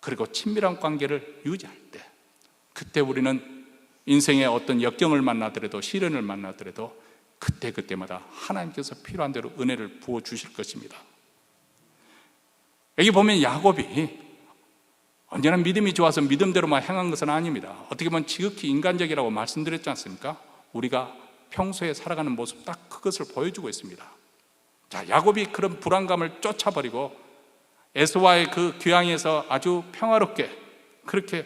그리고 친밀한 관계를 유지할 때, 그때 우리는 인생의 어떤 역경을 만나더라도, 시련을 만나더라도 그때마다 하나님께서 필요한 대로 은혜를 부어주실 것입니다. 여기 보면 야곱이 언제나 믿음이 좋아서 믿음대로만 행한 것은 아닙니다. 어떻게 보면 지극히 인간적이라고 말씀드렸지 않습니까? 우리가 평소에 살아가는 모습 딱 그것을 보여주고 있습니다. 자, 야곱이 그런 불안감을 쫓아버리고 에서와의 그 귀향에서 아주 평화롭게 그렇게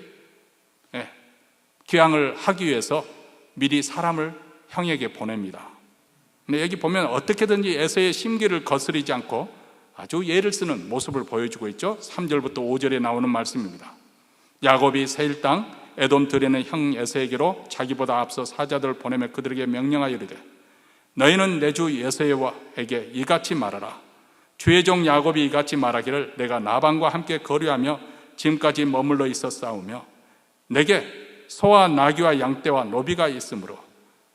귀향을 하기 위해서 미리 사람을 형에게 보냅니다. 근데 여기 보면 어떻게든지 에서의 심기를 거스르지 않고 아주 예를 쓰는 모습을 보여주고 있죠. 3절부터 5절에 나오는 말씀입니다. 야곱이 세일 땅 에돔 들에는 형 에서에게로 자기보다 앞서 사자들을 보내며 그들에게 명령하여 이르되, 너희는 내 주 에서에게 이같이 말하라. 주의 종 야곱이 이같이 말하기를, 내가 라반과 함께 거류하며 지금까지 머물러 있었사오며 내게 소와 나귀와 양떼와 노비가 있으므로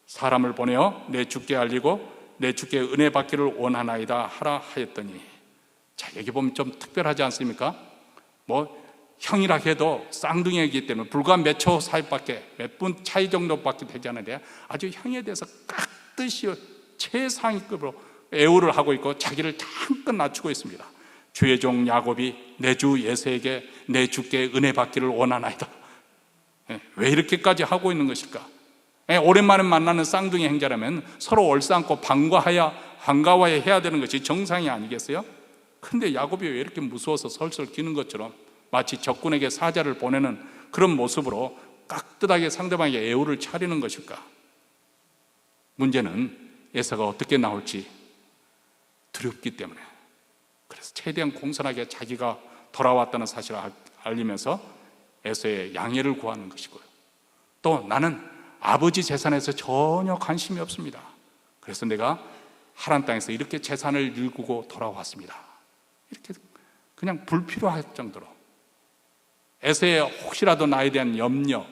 사람을 보내어 내 주께 알리고 내 주께 은혜 받기를 원하나이다 하라 하였더니, 자, 여기 보면 좀 특별하지 않습니까? 뭐 형이라 해도 쌍둥이이기 때문에 불과 몇 초 사이밖에, 몇 분 차이 정도밖에 되지 않은데 아주 형에 대해서 깍듯이 최상위급으로 애우를 하고 있고 자기를 잠깐 낮추고 있습니다. 주의 종 야곱이 내 주 에서에게 내 주께 은혜 받기를 원하나이다. 왜 이렇게까지 하고 있는 것일까? 오랜만에 만나는 쌍둥이 형제라면 서로 얼싸안고 반가워야 해야 되는 것이 정상이 아니겠어요? 근데 야곱이 왜 이렇게 무서워서 설설 기는 것처럼 마치 적군에게 사자를 보내는 그런 모습으로 깍듯하게 상대방에게 애우를 차리는 것일까? 문제는 에서가 어떻게 나올지 두렵기 때문에, 그래서 최대한 공손하게 자기가 돌아왔다는 사실을 알리면서 에서의 양해를 구하는 것이고요. 또 나는 아버지 재산에서 전혀 관심이 없습니다. 그래서 내가 하란 땅에서 이렇게 재산을 일구고 돌아왔습니다. 이렇게 그냥 불필요할 정도로 에서의 혹시라도 나에 대한 염려,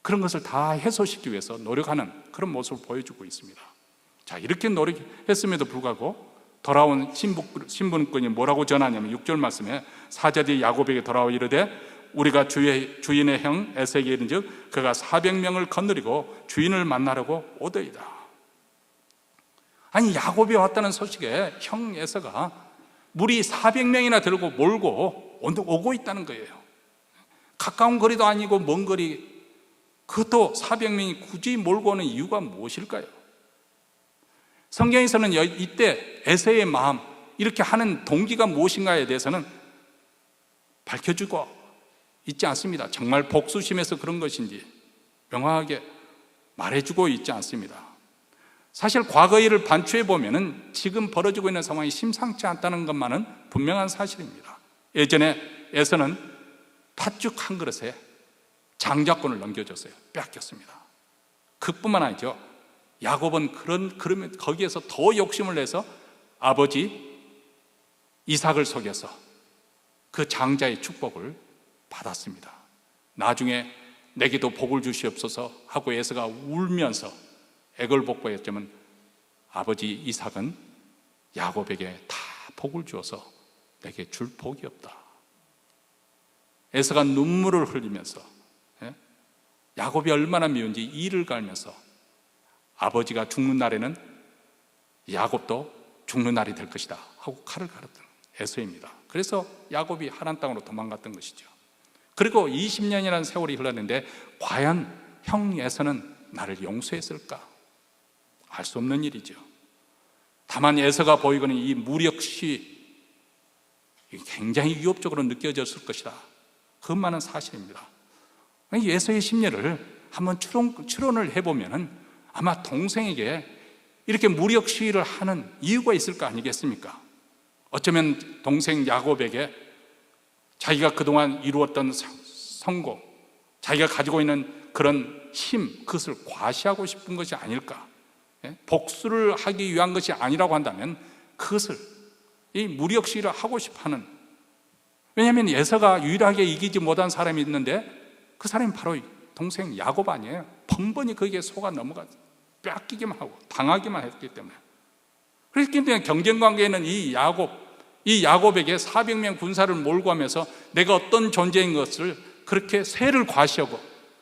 그런 것을 다 해소시키기 위해서 노력하는 그런 모습을 보여주고 있습니다. 자, 이렇게 노력했음에도 불구하고 돌아온 신분꾼이 뭐라고 전하냐면 6절 말씀에 사자들이 야곱에게 돌아와 이르되 우리가 주인의 형 에서에게 이른즉 그가 400명을 거느리고 주인을 만나려고 오더이다. 아니, 야곱이 왔다는 소식에 형 에서가 무리 400명이나 들고 몰고 오고 있다는 거예요. 가까운 거리도 아니고 먼 거리, 그것도 400명이 굳이 몰고 오는 이유가 무엇일까요? 성경에서는 이때 에서의 마음, 이렇게 하는 동기가 무엇인가에 대해서는 밝혀주고 있지 않습니다. 정말 복수심에서 그런 것인지 명확하게 말해주고 있지 않습니다. 사실 과거 일을 반추해 보면 지금 벌어지고 있는 상황이 심상치 않다는 것만은 분명한 사실입니다. 예전에 에서는 팥죽 한 그릇에 장자권을 넘겨줬어요. 빼앗겼습니다. 그뿐만 아니죠. 야곱은 그러면 거기에서 더 욕심을 내서 아버지 이삭을 속여서 그 장자의 축복을 받았습니다. 나중에 내게도 복을 주시옵소서 하고 에서가 울면서 애걸복부했지만 아버지 이삭은 야곱에게 다 복을 주어서 내게 줄 복이 없다. 에서가 눈물을 흘리면서 야곱이 얼마나 미운지 이를 갈면서 아버지가 죽는 날에는 야곱도 죽는 날이 될 것이다 하고 칼을 갈았던 에서입니다. 그래서 야곱이 하란 땅으로 도망갔던 것이죠. 그리고 20년이라는 세월이 흘렀는데 과연 형 에서는 나를 용서했을까? 알 수 없는 일이죠. 다만 에서가 보이고는 이 무력시 굉장히 위협적으로 느껴졌을 것이다. 그것만은 사실입니다. 에서의 심리를 한번 추론을 해보면 아마 동생에게 이렇게 무력 시위를 하는 이유가 있을 거 아니겠습니까? 어쩌면 동생 야곱에게 자기가 그동안 이루었던 성공, 자기가 가지고 있는 그런 힘, 그것을 과시하고 싶은 것이 아닐까? 복수를 하기 위한 것이 아니라고 한다면 그것을 이 무력 시위를 하고 싶어하는, 왜냐하면 에서가 유일하게 이기지 못한 사람이 있는데 그 사람이 바로 동생 야곱 아니에요. 번번이 거기에 속아 넘어가 뺏기기만 하고 당하기만 했기 때문에. 그렇기 때문에 경쟁관계에는 이 야곱에게 400명 군사를 몰고 가면서 내가 어떤 존재인 것을 그렇게 세를 과시하고,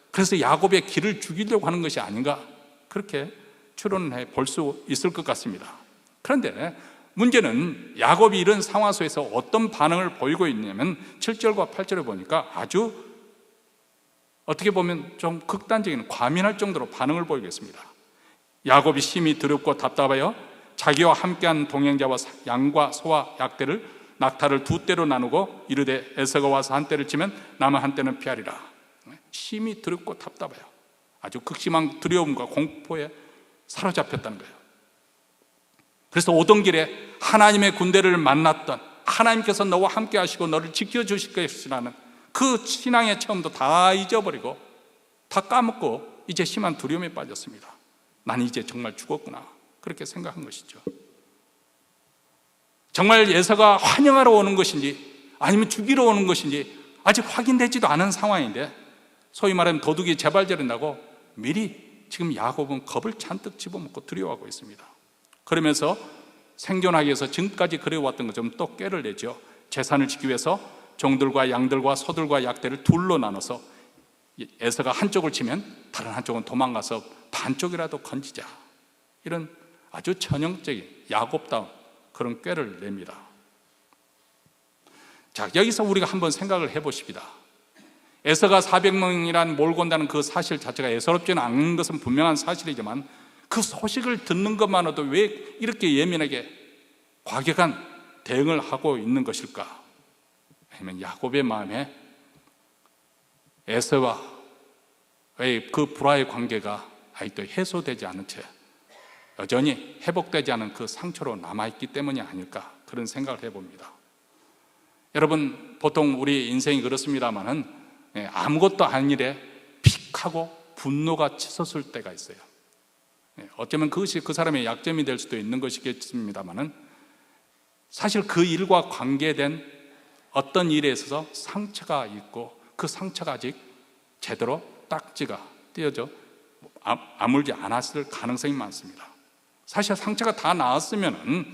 그래서 야곱의 길을 죽이려고 하는 것이 아닌가, 그렇게 추론해 볼 수 있을 것 같습니다. 그런데 문제는 야곱이 이런 상황 속에서 어떤 반응을 보이고 있냐면 7절과 8절에 보니까 아주 어떻게 보면 좀 극단적인, 과민할 정도로 반응을 보이겠습니다. 야곱이 심히 두렵고 답답하여 자기와 함께한 동행자와 양과 소와 약대를 낙타를 두 떼로 나누고 이르되 에서가 와서 한 떼를 치면 남은 한 떼는 피하리라. 심히 두렵고 답답해요. 아주 극심한 두려움과 공포에 사로잡혔다는 거예요. 그래서 오던 길에 하나님의 군대를 만났던, 하나님께서 너와 함께 하시고 너를 지켜주실 것이라는 그 신앙의 체험도 다 잊어버리고 다 까먹고 이제 심한 두려움에 빠졌습니다. 난 이제 정말 죽었구나, 그렇게 생각한 것이죠. 정말 에서가 환영하러 오는 것인지 아니면 죽이러 오는 것인지 아직 확인되지도 않은 상황인데, 소위 말하면 도둑이 재발절한다고 미리 지금 야곱은 겁을 잔뜩 집어먹고 두려워하고 있습니다. 그러면서 생존하기 위해서 지금까지 그래왔던 것처럼 또 꾀를 내죠. 재산을 지키기 위해서 종들과 양들과 소들과 약대를 둘로 나눠서 에서가 한쪽을 치면 다른 한쪽은 도망가서 반쪽이라도 건지자, 이런 아주 전형적인 야곱다운 그런 꾀를 냅니다. 자, 여기서 우리가 한번 생각을 해보십니다. 에서가 400명이란 몰고 온다는 그 사실 자체가 예사롭지는 않은 것은 분명한 사실이지만 그 소식을 듣는 것만으로도 왜 이렇게 예민하게 과격한 대응을 하고 있는 것일까? 왜냐하면 야곱의 마음에 에서와의 그 불화의 관계가 아직도 해소되지 않은 채 여전히 회복되지 않은 그 상처로 남아있기 때문이 아닐까, 그런 생각을 해봅니다. 여러분, 보통 우리 인생이 그렇습니다만은 아무것도 아닌 일에 픽하고 분노가 치솟을 때가 있어요. 어쩌면 그것이 그 사람의 약점이 될 수도 있는 것이겠습니다만은 사실 그 일과 관계된 어떤 일에 있어서 상처가 있고 그 상처가 아직 제대로 딱지가 띄어져 아물지 않았을 가능성이 많습니다. 사실 상처가 다 나았으면은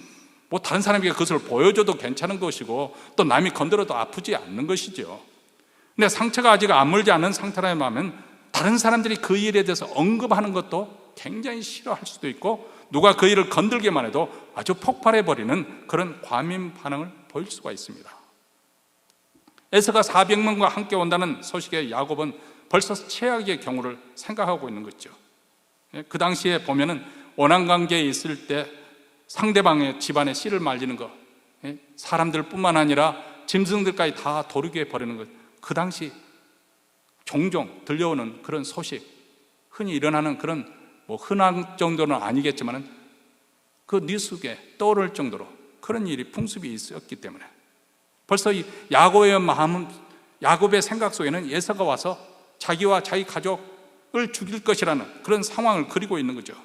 뭐 다른 사람에게 그것을 보여줘도 괜찮은 것이고 또 남이 건드려도 아프지 않는 것이죠. 근데 상처가 아직 아물지 않은 상태라면 다른 사람들이 그 일에 대해서 언급하는 것도 굉장히 싫어할 수도 있고 누가 그 일을 건들기만 해도 아주 폭발해버리는 그런 과민 반응을 보일 수가 있습니다. 에서가 400명과 함께 온다는 소식에 야곱은 벌써 최악의 경우를 생각하고 있는 거죠. 그 당시에 보면은 원한관계에 있을 때 상대방의 집안에 씨를 말리는 것, 사람들 뿐만 아니라 짐승들까지 다 도르게 버리는 것, 그 당시 종종 들려오는 그런 소식, 흔히 일어나는 그런 뭐 흔한 정도는 아니겠지만 그 뉴스에 떠오를 정도로 그런 일이 풍습이 있었기 때문에 벌써 이 야곱의 마음은, 야곱의 생각 속에는 에서가 와서 자기와 자기 가족을 죽일 것이라는 그런 상황을 그리고 있는 거죠.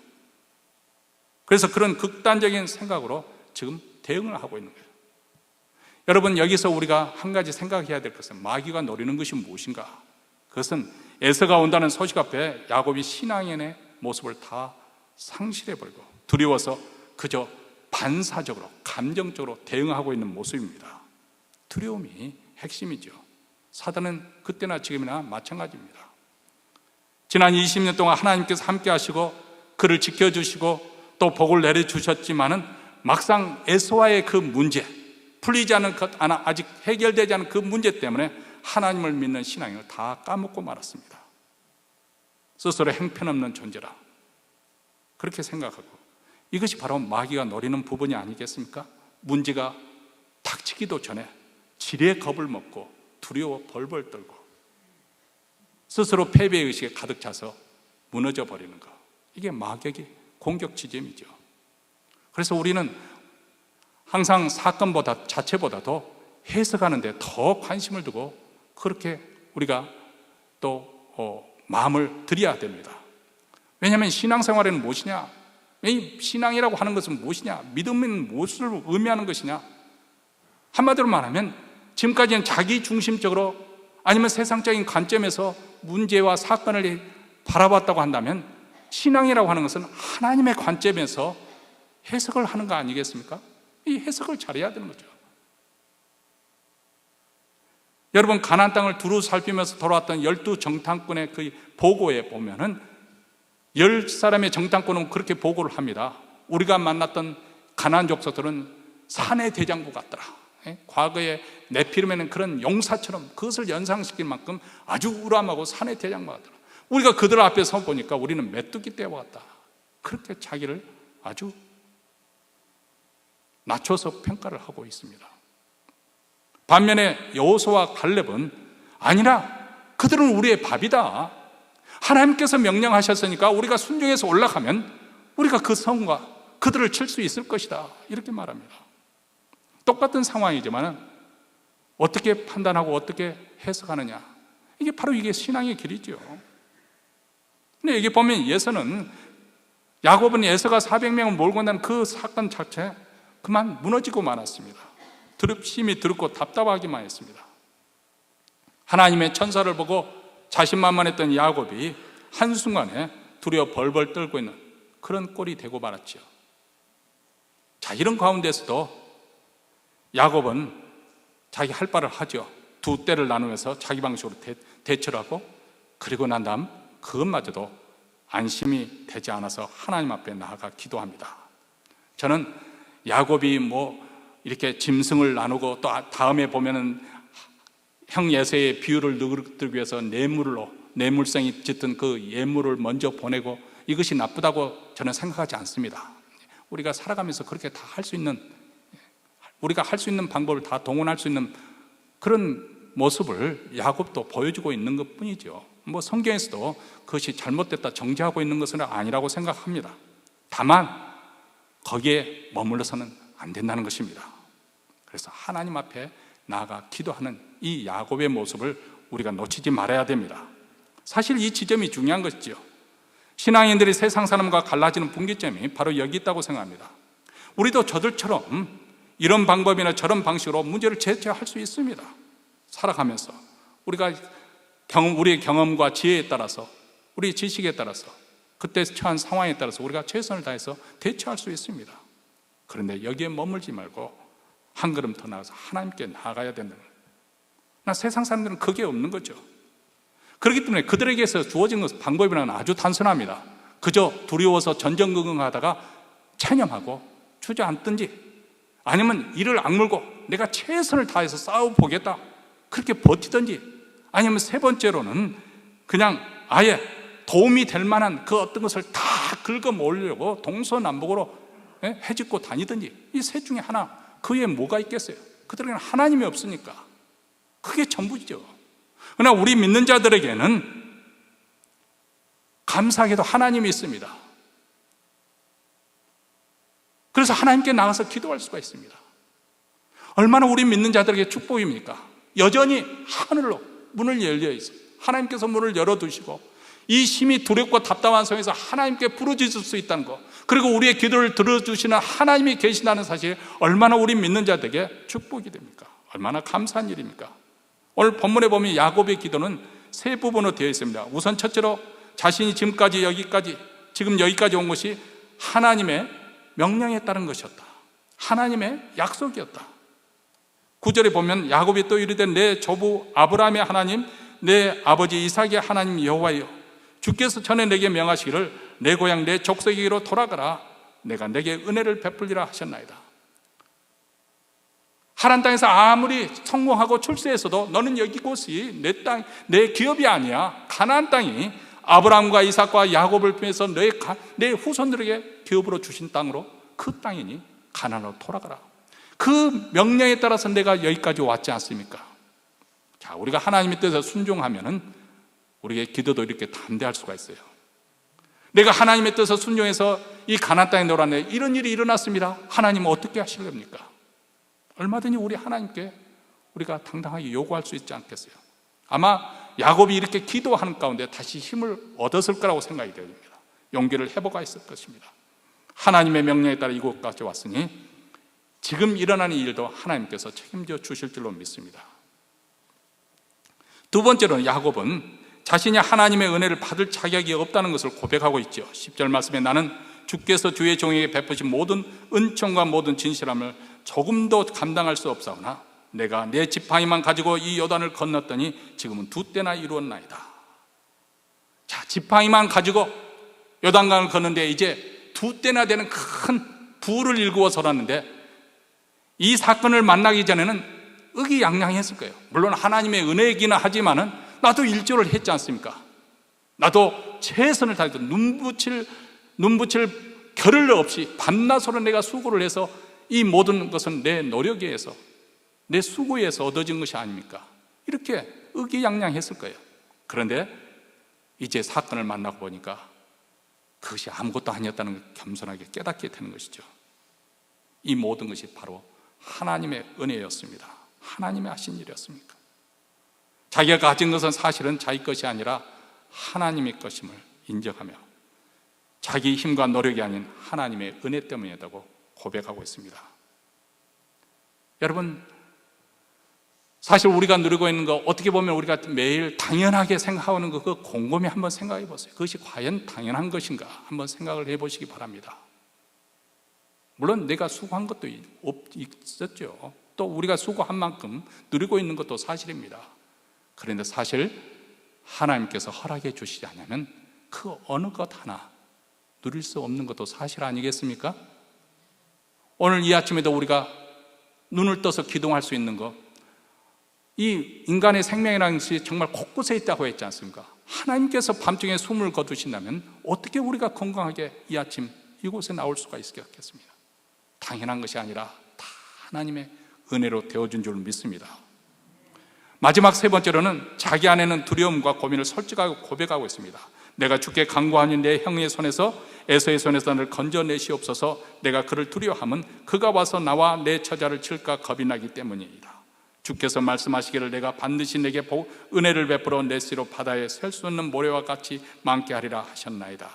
그래서 그런 극단적인 생각으로 지금 대응을 하고 있는 거예요. 여러분, 여기서 우리가 한 가지 생각해야 될 것은 마귀가 노리는 것이 무엇인가? 그것은 에서가 온다는 소식 앞에 야곱이 신앙인의 모습을 다 상실해버리고 두려워서 그저 반사적으로 감정적으로 대응하고 있는 모습입니다. 두려움이 핵심이죠. 사단은 그때나 지금이나 마찬가지입니다. 지난 20년 동안 하나님께서 함께 하시고 그를 지켜주시고 또 복을 내려주셨지만은 막상 에서와의 그 문제, 풀리지 않은 것 하나, 아직 해결되지 않은 그 문제 때문에 하나님을 믿는 신앙을 다 까먹고 말았습니다. 스스로 형편없는 존재라 그렇게 생각하고, 이것이 바로 마귀가 노리는 부분이 아니겠습니까? 문제가 닥치기도 전에 지레 겁을 먹고 두려워 벌벌 떨고 스스로 패배의식에 가득 차서 무너져 버리는 것, 이게 마귀의 공격 지점이죠. 그래서 우리는 항상 사건보다 자체보다도 해석하는 데 더 관심을 두고 그렇게 우리가 또 마음을 들여야 됩니다. 왜냐하면 신앙생활에는 무엇이냐? 이 신앙이라고 하는 것은 무엇이냐? 믿음은 무엇을 의미하는 것이냐? 한마디로 말하면 지금까지는 자기 중심적으로 아니면 세상적인 관점에서 문제와 사건을 바라봤다고 한다면 신앙이라고 하는 것은 하나님의 관점에서 해석을 하는 거 아니겠습니까? 이 해석을 잘해야 되는 거죠. 여러분, 가나안 땅을 두루 살피면서 돌아왔던 12 정탐꾼의 그 보고에 보면은 10사람의 정탐꾼은 그렇게 보고를 합니다. 우리가 만났던 가나안 족속들은 산의 대장부 같더라. 과거에 네피림에는 그런 용사처럼 그것을 연상시킬 만큼 아주 우람하고 산의 대장부 같더라. 우리가 그들 앞에 서 보니까 우리는 메뚜기 떼와 같다. 그렇게 자기를 아주 낮춰서 평가를 하고 있습니다. 반면에 여호수아와 갈렙은 아니라 그들은 우리의 밥이다. 하나님께서 명령하셨으니까 우리가 순종해서 올라가면 우리가 그 성과 그들을 칠 수 있을 것이다. 이렇게 말합니다. 똑같은 상황이지만 어떻게 판단하고 어떻게 해석하느냐, 이게 바로 이게 신앙의 길이죠. 근데 여기 보면 예서는, 야곱은 예서가 400명을 몰고 온다는 그 사건 자체 그만 무너지고 말았습니다. 심히 더럽고 답답하기만 했습니다. 하나님의 천사를 보고 자신만만했던 야곱이 한순간에 두려워 벌벌 떨고 있는 그런 꼴이 되고 말았죠. 자, 이런 가운데서도 야곱은 자기 할 바를 하죠. 두 떼를 나누면서 자기 방식으로 대처를 하고, 그리고 난 다음 그것마저도 안심이 되지 않아서 하나님 앞에 나아가 기도합니다. 저는 야곱이 이렇게 짐승을 나누고, 또 다음에 보면은 형 에서의 비유를 누르기 위해서 뇌물성이 짙은 그 예물을 먼저 보내고, 이것이 나쁘다고 저는 생각하지 않습니다. 우리가 살아가면서 그렇게 다 할 수 있는, 우리가 할 수 있는 방법을 다 동원할 수 있는 그런 모습을 야곱도 보여주고 있는 것 뿐이죠. 성경에서도 그것이 잘못됐다 정죄하고 있는 것은 아니라고 생각합니다. 다만 거기에 머물러서는 안 된다는 것입니다. 그래서 하나님 앞에 나아가 기도하는 이 야곱의 모습을 우리가 놓치지 말아야 됩니다. 사실 이 지점이 중요한 것이죠. 신앙인들이 세상 사람과 갈라지는 분기점이 바로 여기 있다고 생각합니다. 우리도 저들처럼 이런 방법이나 저런 방식으로 문제를 제재할 수 있습니다. 살아가면서 우리의 경험과 지혜에 따라서, 우리의 지식에 따라서, 그때 처한 상황에 따라서 우리가 최선을 다해서 대처할 수 있습니다. 그런데 여기에 머물지 말고 한 걸음 더 나가서 하나님께 나아가야 된다는 거예요. 세상 사람들은 그게 없는 거죠. 그렇기 때문에 그들에게서 주어진 방법이란 아주 단순합니다. 그저 두려워서 전전긍긍하다가 체념하고 주저앉든지, 아니면 이를 악물고 내가 최선을 다해서 싸워보겠다, 그렇게 버티든지, 아니면 세 번째로는 그냥 아예 도움이 될 만한 그 어떤 것을 다 긁어 모으려고 동서남북으로 헤집고 다니든지, 이 셋 중에 하나, 그 외에 뭐가 있겠어요? 그들에게는 하나님이 없으니까 그게 전부죠. 그러나 우리 믿는 자들에게는 감사하게도 하나님이 있습니다. 그래서 하나님께 나가서 기도할 수가 있습니다. 얼마나 우리 믿는 자들에게 축복입니까? 여전히 하늘로 문을 열려 있어요. 하나님께서 문을 열어두시고 이 심히 두렵고 답답한 성에서 하나님께 부르짖을 수 있다는 것, 그리고 우리의 기도를 들어주시는 하나님이 계시다는 사실, 얼마나 우리 믿는 자들에게 축복이 됩니까? 얼마나 감사한 일입니까? 오늘 본문에 보면 야곱의 기도는 세 부분으로 되어 있습니다. 우선 첫째로 자신이 지금 여기까지 온 것이 하나님의 명령에 따른 것이었다. 하나님의 약속이었다. 9절에 보면 야곱이 또 이르되 내 조부 아브라함의 하나님, 내 아버지 이삭의 하나님 여호와여, 주께서 전에 내게 명하시기를 내 고향 내 족속에게로 돌아가라, 내가 내게 은혜를 베풀리라 하셨나이다. 하란 땅에서 아무리 성공하고 출세했어도 너는 이곳이 내 땅, 내 기업이 아니야. 가나안 땅이 아브라함과 이삭과 야곱을 통해서 내 후손들에게 기업으로 주신 땅으로, 그 땅이니 가나안으로 돌아가라. 그 명령에 따라서 내가 여기까지 왔지 않습니까? 자, 우리가 하나님의 뜻에 순종하면은 우리의 기도도 이렇게 담대할 수가 있어요. 내가 하나님의 뜻에 순종해서 이 가나안 땅에 놀았네, 이런 일이 일어났습니다. 하나님은 어떻게 하실 겁니까? 얼마든지 우리 하나님께 우리가 당당하게 요구할 수 있지 않겠어요? 아마 야곱이 이렇게 기도하는 가운데 다시 힘을 얻었을 거라고 생각이 됩니다. 용기를 회복했을 것입니다. 하나님의 명령에 따라 이곳까지 왔으니 지금 일어나는 일도 하나님께서 책임져 주실 줄로 믿습니다. 두 번째로는 야곱은 자신이 하나님의 은혜를 받을 자격이 없다는 것을 고백하고 있죠. 10절 말씀에 나는 주께서 주의 종에게 베푸신 모든 은총과 모든 진실함을 조금도 감당할 수 없사오나 내가 내 지팡이만 가지고 이 요단을 건넜더니 지금은 2때나 이루었나이다. 자, 지팡이만 가지고 요단강을 걷는데 이제 2때나 되는 큰 부를 일구어 서랐는데, 이 사건을 만나기 전에는 의기양양했을 거예요. 물론 하나님의 은혜이기는 하지만은 나도 일조를 했지 않습니까? 나도 최선을 다해서 눈붙일 겨를 없이 밤낮으로 내가 수고를 해서 이 모든 것은 내 노력에 의해서, 내 수고에 의해서 얻어진 것이 아닙니까? 이렇게 의기양양했을 거예요. 그런데 이제 사건을 만나고 보니까 그것이 아무것도 아니었다는 걸 겸손하게 깨닫게 되는 것이죠. 이 모든 것이 바로 하나님의 은혜였습니다. 하나님의 하신 일이었습니까? 자기가 가진 것은 사실은 자기 것이 아니라 하나님의 것임을 인정하며 자기 힘과 노력이 아닌 하나님의 은혜 때문이었다고 고백하고 있습니다. 여러분, 사실 우리가 누리고 있는 거, 어떻게 보면 우리가 매일 당연하게 생각하는 거, 그거 곰곰이 한번 생각해 보세요. 그것이 과연 당연한 것인가 한번 생각을 해보시기 바랍니다. 물론 내가 수고한 것도 있었죠. 또 우리가 수고한 만큼 누리고 있는 것도 사실입니다. 그런데 사실 하나님께서 허락해 주시지 않으면 그 어느 것 하나 누릴 수 없는 것도 사실 아니겠습니까? 오늘 이 아침에도 우리가 눈을 떠서 기도할 수 있는 것, 이 인간의 생명이라는 것이 정말 곳곳에 있다고 했지 않습니까? 하나님께서 밤중에 숨을 거두신다면 어떻게 우리가 건강하게 이 아침 이곳에 나올 수가 있겠습니까? 당연한 것이 아니라 다 하나님의 은혜로 되어준 줄 믿습니다. 마지막 세 번째로는 자기 안에는 두려움과 고민을 솔직하게 고백하고 있습니다. 내가 주께 간구하니 내 형의 손에서 에서의 손에서 나를 건져내시옵소서. 내가 그를 두려워함은 그가 와서 나와 내 처자를 칠까 겁이 나기 때문이니라. 주께서 말씀하시기를 내가 반드시 내게 은혜를 베풀어 내 씨로 바다에 셀 수 없는 모래와 같이 많게 하리라 하셨나이다.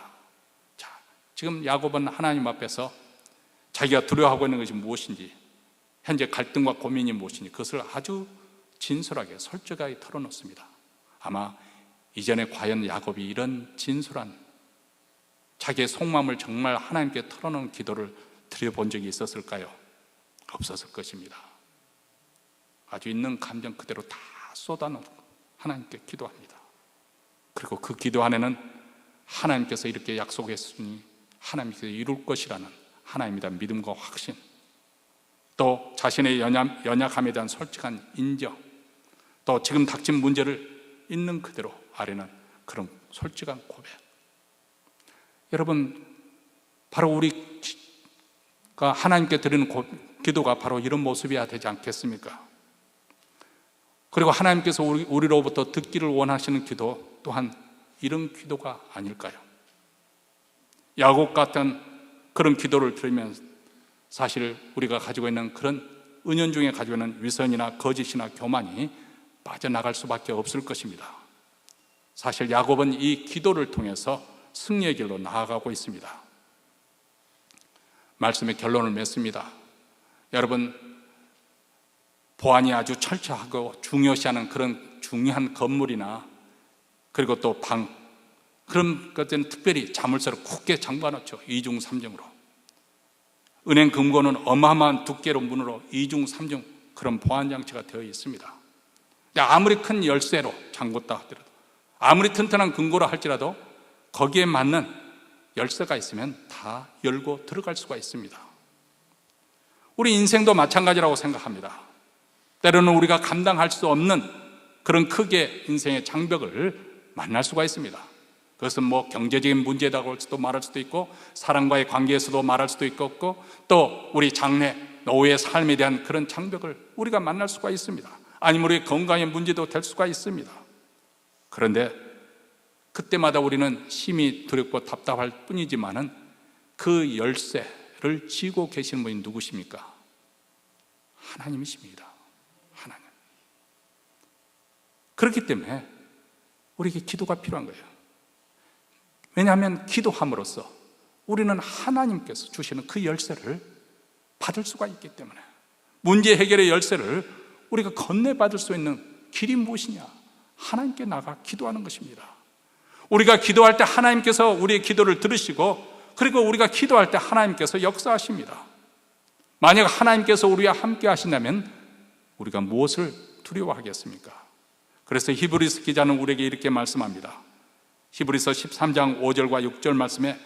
자, 지금 야곱은 하나님 앞에서 자기가 두려워하고 있는 것이 무엇인지, 현재 갈등과 고민이 무엇인지 그것을 아주 진솔하게 솔직하게 털어놓습니다. 아마 이전에 과연 야곱이 이런 진솔한 자기의 속마음을 정말 하나님께 털어놓은 기도를 드려본 적이 있었을까요? 없었을 것입니다. 아주 있는 감정 그대로 다 쏟아놓고 하나님께 기도합니다. 그리고 그 기도 안에는 하나님께서 이렇게 약속했으니 하나님께서 이룰 것이라는 하나님에 대한 믿음과 확신, 또 자신의 연약함에 대한 솔직한 인정, 또 지금 닥친 문제를 있는 그대로 아뢰는 그런 솔직한 고백. 여러분, 바로 우리가 하나님께 드리는 기도가 바로 이런 모습이어야 되지 않겠습니까? 그리고 하나님께서 우리로부터 듣기를 원하시는 기도 또한 이런 기도가 아닐까요? 야곱 같은 그런 기도를 들으면 사실 우리가 가지고 있는 그런 은연중에 가지고 있는 위선이나 거짓이나 교만이 빠져나갈 수밖에 없을 것입니다. 사실 야곱은 이 기도를 통해서 승리의 길로 나아가고 있습니다. 말씀의 결론을 맺습니다. 여러분, 보안이 아주 철저하고 중요시하는 그런 중요한 건물이나 그리고 또 방, 그런 것들은 특별히 자물쇠를 굳게 잠가놓죠. 2중 3중으로. 은행 금고는 어마어마한 두께로 문으로 2중 3중 그런 보안 장치가 되어 있습니다. 아무리 큰 열쇠로 잠궜다 하더라도, 아무리 튼튼한 금고라 할지라도 거기에 맞는 열쇠가 있으면 다 열고 들어갈 수가 있습니다. 우리 인생도 마찬가지라고 생각합니다. 때로는 우리가 감당할 수 없는 그런 크게 인생의 장벽을 만날 수가 있습니다. 그것은 뭐 경제적인 문제라고 말할 수도 있고, 사람과의 관계에서도 말할 수도 있고, 또 우리 장래 노후의 삶에 대한 그런 장벽을 우리가 만날 수가 있습니다. 아니면 우리 건강의 문제도 될 수가 있습니다. 그런데 그때마다 우리는 심히 두렵고 답답할 뿐이지만은 그 열쇠를 쥐고 계시는 분이 누구십니까? 하나님이십니다. 하나님. 그렇기 때문에 우리에게 기도가 필요한 거예요. 왜냐하면 기도함으로써 우리는 하나님께서 주시는 그 열쇠를 받을 수가 있기 때문에, 문제 해결의 열쇠를 우리가 건네받을 수 있는 길이 무엇이냐? 하나님께 나가 기도하는 것입니다. 우리가 기도할 때 하나님께서 우리의 기도를 들으시고, 그리고 우리가 기도할 때 하나님께서 역사하십니다. 만약 하나님께서 우리와 함께 하신다면 우리가 무엇을 두려워하겠습니까? 그래서 히브리서 기자는 우리에게 이렇게 말씀합니다. 히브리서 13장 5절과 6절 말씀에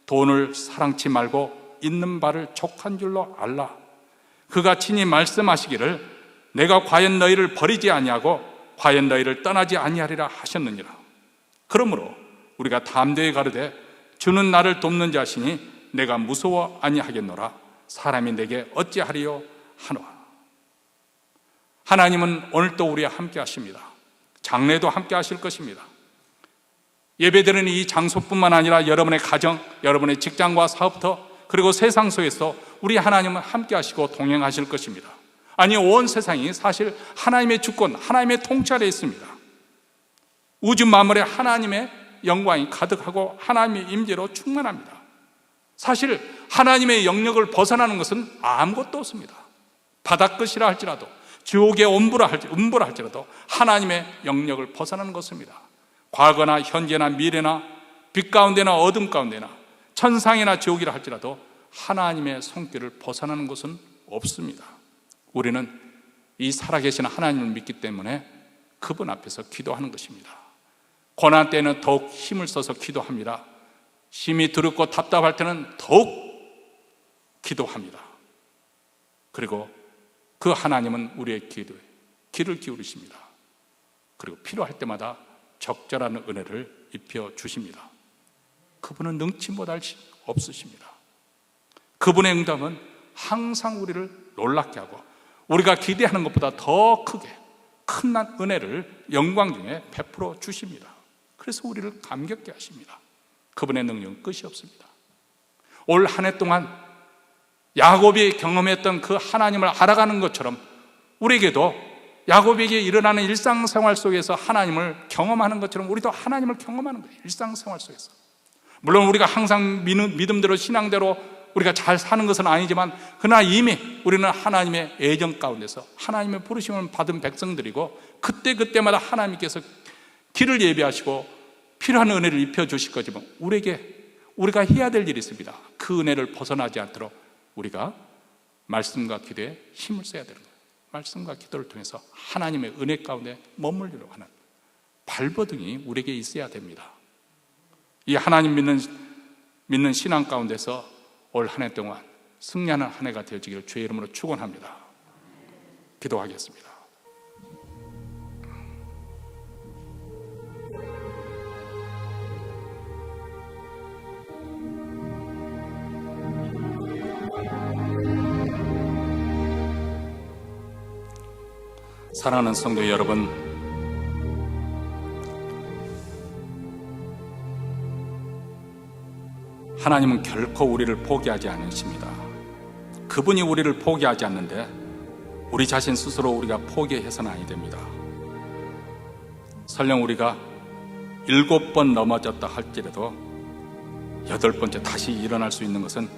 돈을 사랑치 말고 있는 바를 족한 줄로 알라. 그가 친히 말씀하시기를 내가 과연 너희를 버리지 아니하고 과연 너희를 떠나지 아니하리라 하셨느니라. 그러므로 우리가 담대히 가르되 주는 나를 돕는 자시니 내가 무서워 아니하겠노라. 사람이 내게 어찌하리요 하노라. 하나님은 오늘도 우리와 함께 하십니다. 장래도 함께 하실 것입니다. 예배드리는 이 장소뿐만 아니라 여러분의 가정, 여러분의 직장과 사업터, 그리고 세상 속에서 우리 하나님은 함께 하시고 동행하실 것입니다. 아니, 온 세상이 사실 하나님의 주권, 하나님의 통치 아래에 있습니다. 우주 만물에 하나님의 영광이 가득하고 하나님의 임재로 충만합니다. 사실 하나님의 영역을 벗어나는 것은 아무것도 없습니다. 바닥끝이라 할지라도, 지옥에 음부할지라도 하나님의 영역을 벗어나는 것입니다. 과거나 현재나 미래나 빛 가운데나 어둠 가운데나 천상이나 지옥이라 할지라도 하나님의 손길을 벗어나는 것은 없습니다. 우리는 이 살아계신 하나님을 믿기 때문에 그분 앞에서 기도하는 것입니다. 고난 때는 더욱 힘을 써서 기도합니다. 심히 두렵고 답답할 때는 더욱 기도합니다. 그리고 그 하나님은 우리의 기도에 귀를 기울이십니다. 그리고 필요할 때마다 적절한 은혜를 입혀 주십니다. 그분은 능치 못할 수 없으십니다. 그분의 응답은 항상 우리를 놀랍게 하고 우리가 기대하는 것보다 더 크게 큰 은혜를 영광 중에 베풀어 주십니다. 그래서 우리를 감격케 하십니다. 그분의 능력은 끝이 없습니다. 올 한 해 동안 야곱이 경험했던 그 하나님을 알아가는 것처럼 우리에게도 야곱에게 일어나는 일상생활 속에서 하나님을 경험하는 것처럼 우리도 하나님을 경험하는 거예요. 일상생활 속에서. 물론 우리가 항상 믿음대로 신앙대로 우리가 잘 사는 것은 아니지만 그러나 이미 우리는 하나님의 애정 가운데서 하나님의 부르심을 받은 백성들이고 그때마다 하나님께서 길을 예비하시고 필요한 은혜를 입혀주실 거지만 우리가 해야 될 일이 있습니다. 그 은혜를 벗어나지 않도록 우리가 말씀과 기도에 힘을 써야 되는 거예요. 말씀과 기도를 통해서 하나님의 은혜 가운데 머물리려고 하는 발버둥이 우리에게 있어야 됩니다. 이 하나님 믿는 신앙 가운데서 올 한 해 동안 승리하는 한 해가 되어지기를 주의 이름으로 축원합니다. 기도하겠습니다. 사랑하는 성도 여러분, 하나님은 결코 우리를 포기하지 않으십니다. 그분이 우리를 포기하지 않는데 우리 자신 스스로 우리가 포기해서는 아니 됩니다. 설령 우리가 7번 넘어졌다 할지라도 8번째 다시 일어날 수 있는 것은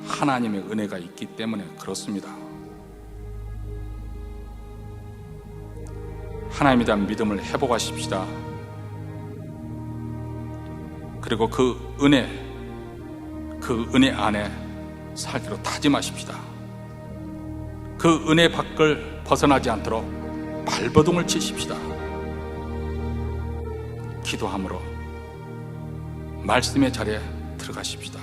하나님의 은혜가 있기 때문에 그렇습니다. 하나님에 대한 믿음을 회복하십시다. 그리고 그 은혜 안에 살기로 다짐하십시다. 그 은혜 밖을 벗어나지 않도록 발버둥을 치십시다. 기도함으로 말씀의 자리에 들어가십시다.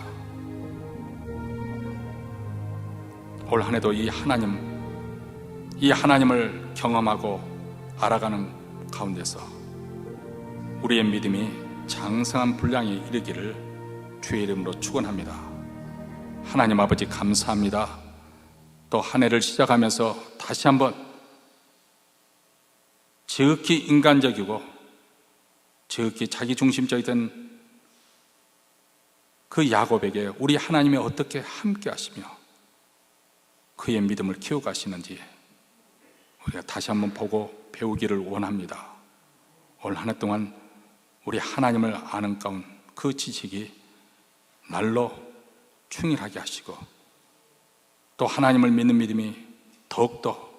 올 한 해도 이 하나님을 경험하고 알아가는 가운데서 우리의 믿음이 장성한 분량에 이르기를 주의 이름으로 축원합니다. 하나님 아버지 감사합니다. 또 한 해를 시작하면서 다시 한번 지극히 인간적이고 지극히 자기중심적이던 그 야곱에게 우리 하나님이 어떻게 함께 하시며 그의 믿음을 키워가시는지 우리가 다시 한번 보고 배우기를 원합니다. 올 한 해 동안 우리 하나님을 아는 가운 그 지식이 날로 충일하게 하시고 또 하나님을 믿는 믿음이 더욱더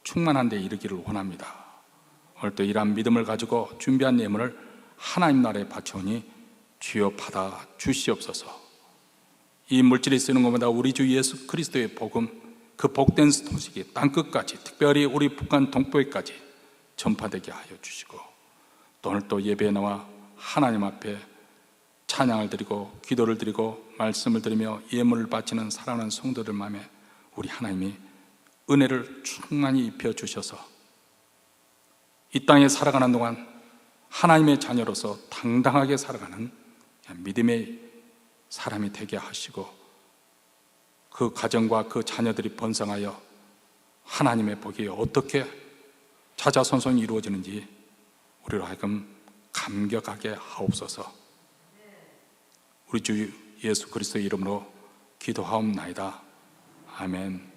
충만한 데 이르기를 원합니다. 오늘 또 이러한 믿음을 가지고 준비한 예물을 하나님 나라에 바쳐오니 주여 받아 주시옵소서. 이 물질이 쓰는 것보다 우리 주 예수 그리스도의 복음, 그 복된 소식이 땅끝까지, 특별히 우리 북한 동포에까지 전파되게 하여 주시고 또 오늘 또 예배에 나와 하나님 앞에 찬양을 드리고 기도를 드리고 말씀을 드리며 예물을 바치는 사랑하는 성도들 마음에 우리 하나님이 은혜를 충만히 입혀 주셔서 이 땅에 살아가는 동안 하나님의 자녀로서 당당하게 살아가는 믿음의 사람이 되게 하시고 그 가정과 그 자녀들이 번성하여 하나님의 복이 어떻게 자자손손 이루어지는지 우리로 하여금 감격하게 하옵소서. 우리 주 예수 그리스도의 이름으로 기도하옵나이다. 아멘.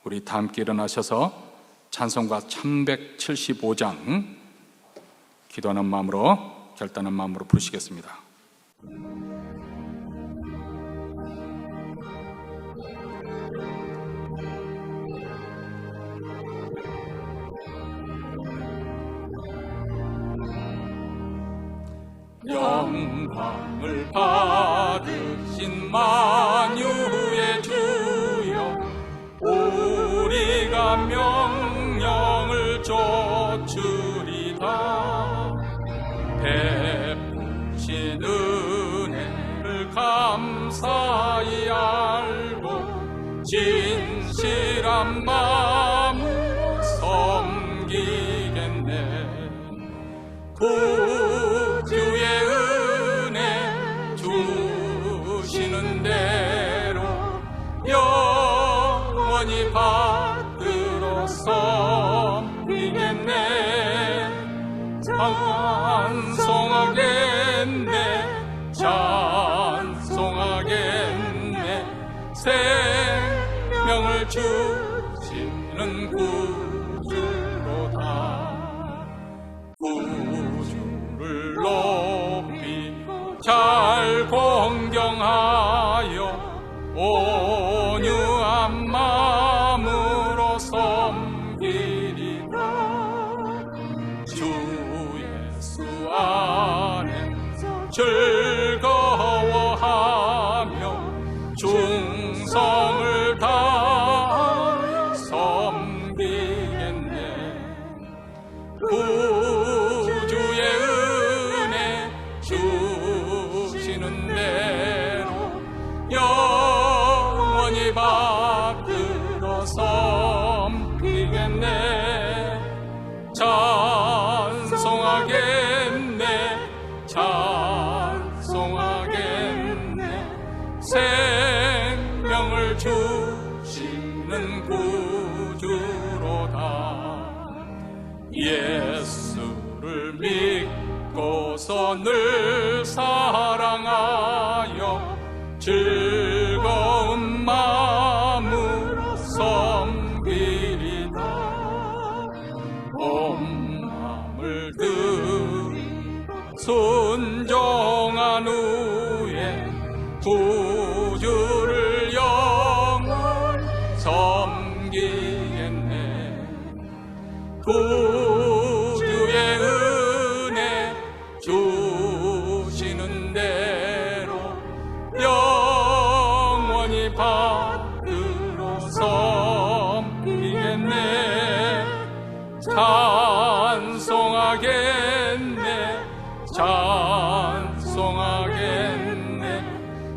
우리 다 함께 일어나셔서 찬송가 1175장 기도하는 마음으로, 결단하는 마음으로 부르시겠습니다. 영광을 받으신 만유의 주여, 우리가 명령을 좇으리다. 베푸신 은혜를 감사히 알고 진실한 마음으로 섬기겠네. 구주의 은혜 주시는 대로 영원히 받들어 섬기겠네. 찬송하겠네, 찬송하겠네. 생명을 주시는 구주로다. 구주를 높이 잘 공경하여 온유한 마음으로 섬기리라. 주 예수 안에 즐거워하며 충성을 다하여 섬기겠네. 구주의 은혜 주시는 대로 영원히 받들어 섬기겠네. 찬송하겠네, 찬송하겠네. 생명을 주시는 구주로다. 예수를 믿고서 늘 사랑하여 즐거운 마음으로 섬기리다. 온 마음을 들이고 순종한 후에 구주를 영원히 섬기겠네. 구주의 은혜 주시는 대로 영원히 받들어 섬기겠네. 찬송하겠네, 찬송하겠네.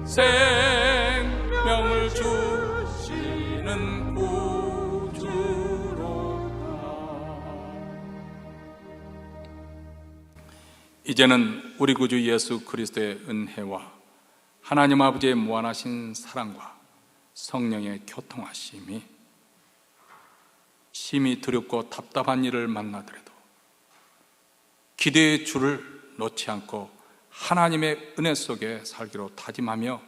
생명을 주시는 이제는 우리 구주 예수 그리스도의 은혜와 하나님 아버지의 무한하신 사랑과 성령의 교통하심이 심히 두렵고 답답한 일을 만나더라도 기대의 줄을 놓지 않고 하나님의 은혜 속에 살기로 다짐하며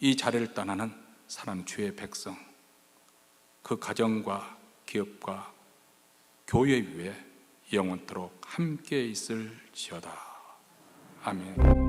이 자리를 떠나는 사랑하는 주의 백성, 그 가정과 기업과 교회 위에 영원토록 함께 있을지어다. 아멘.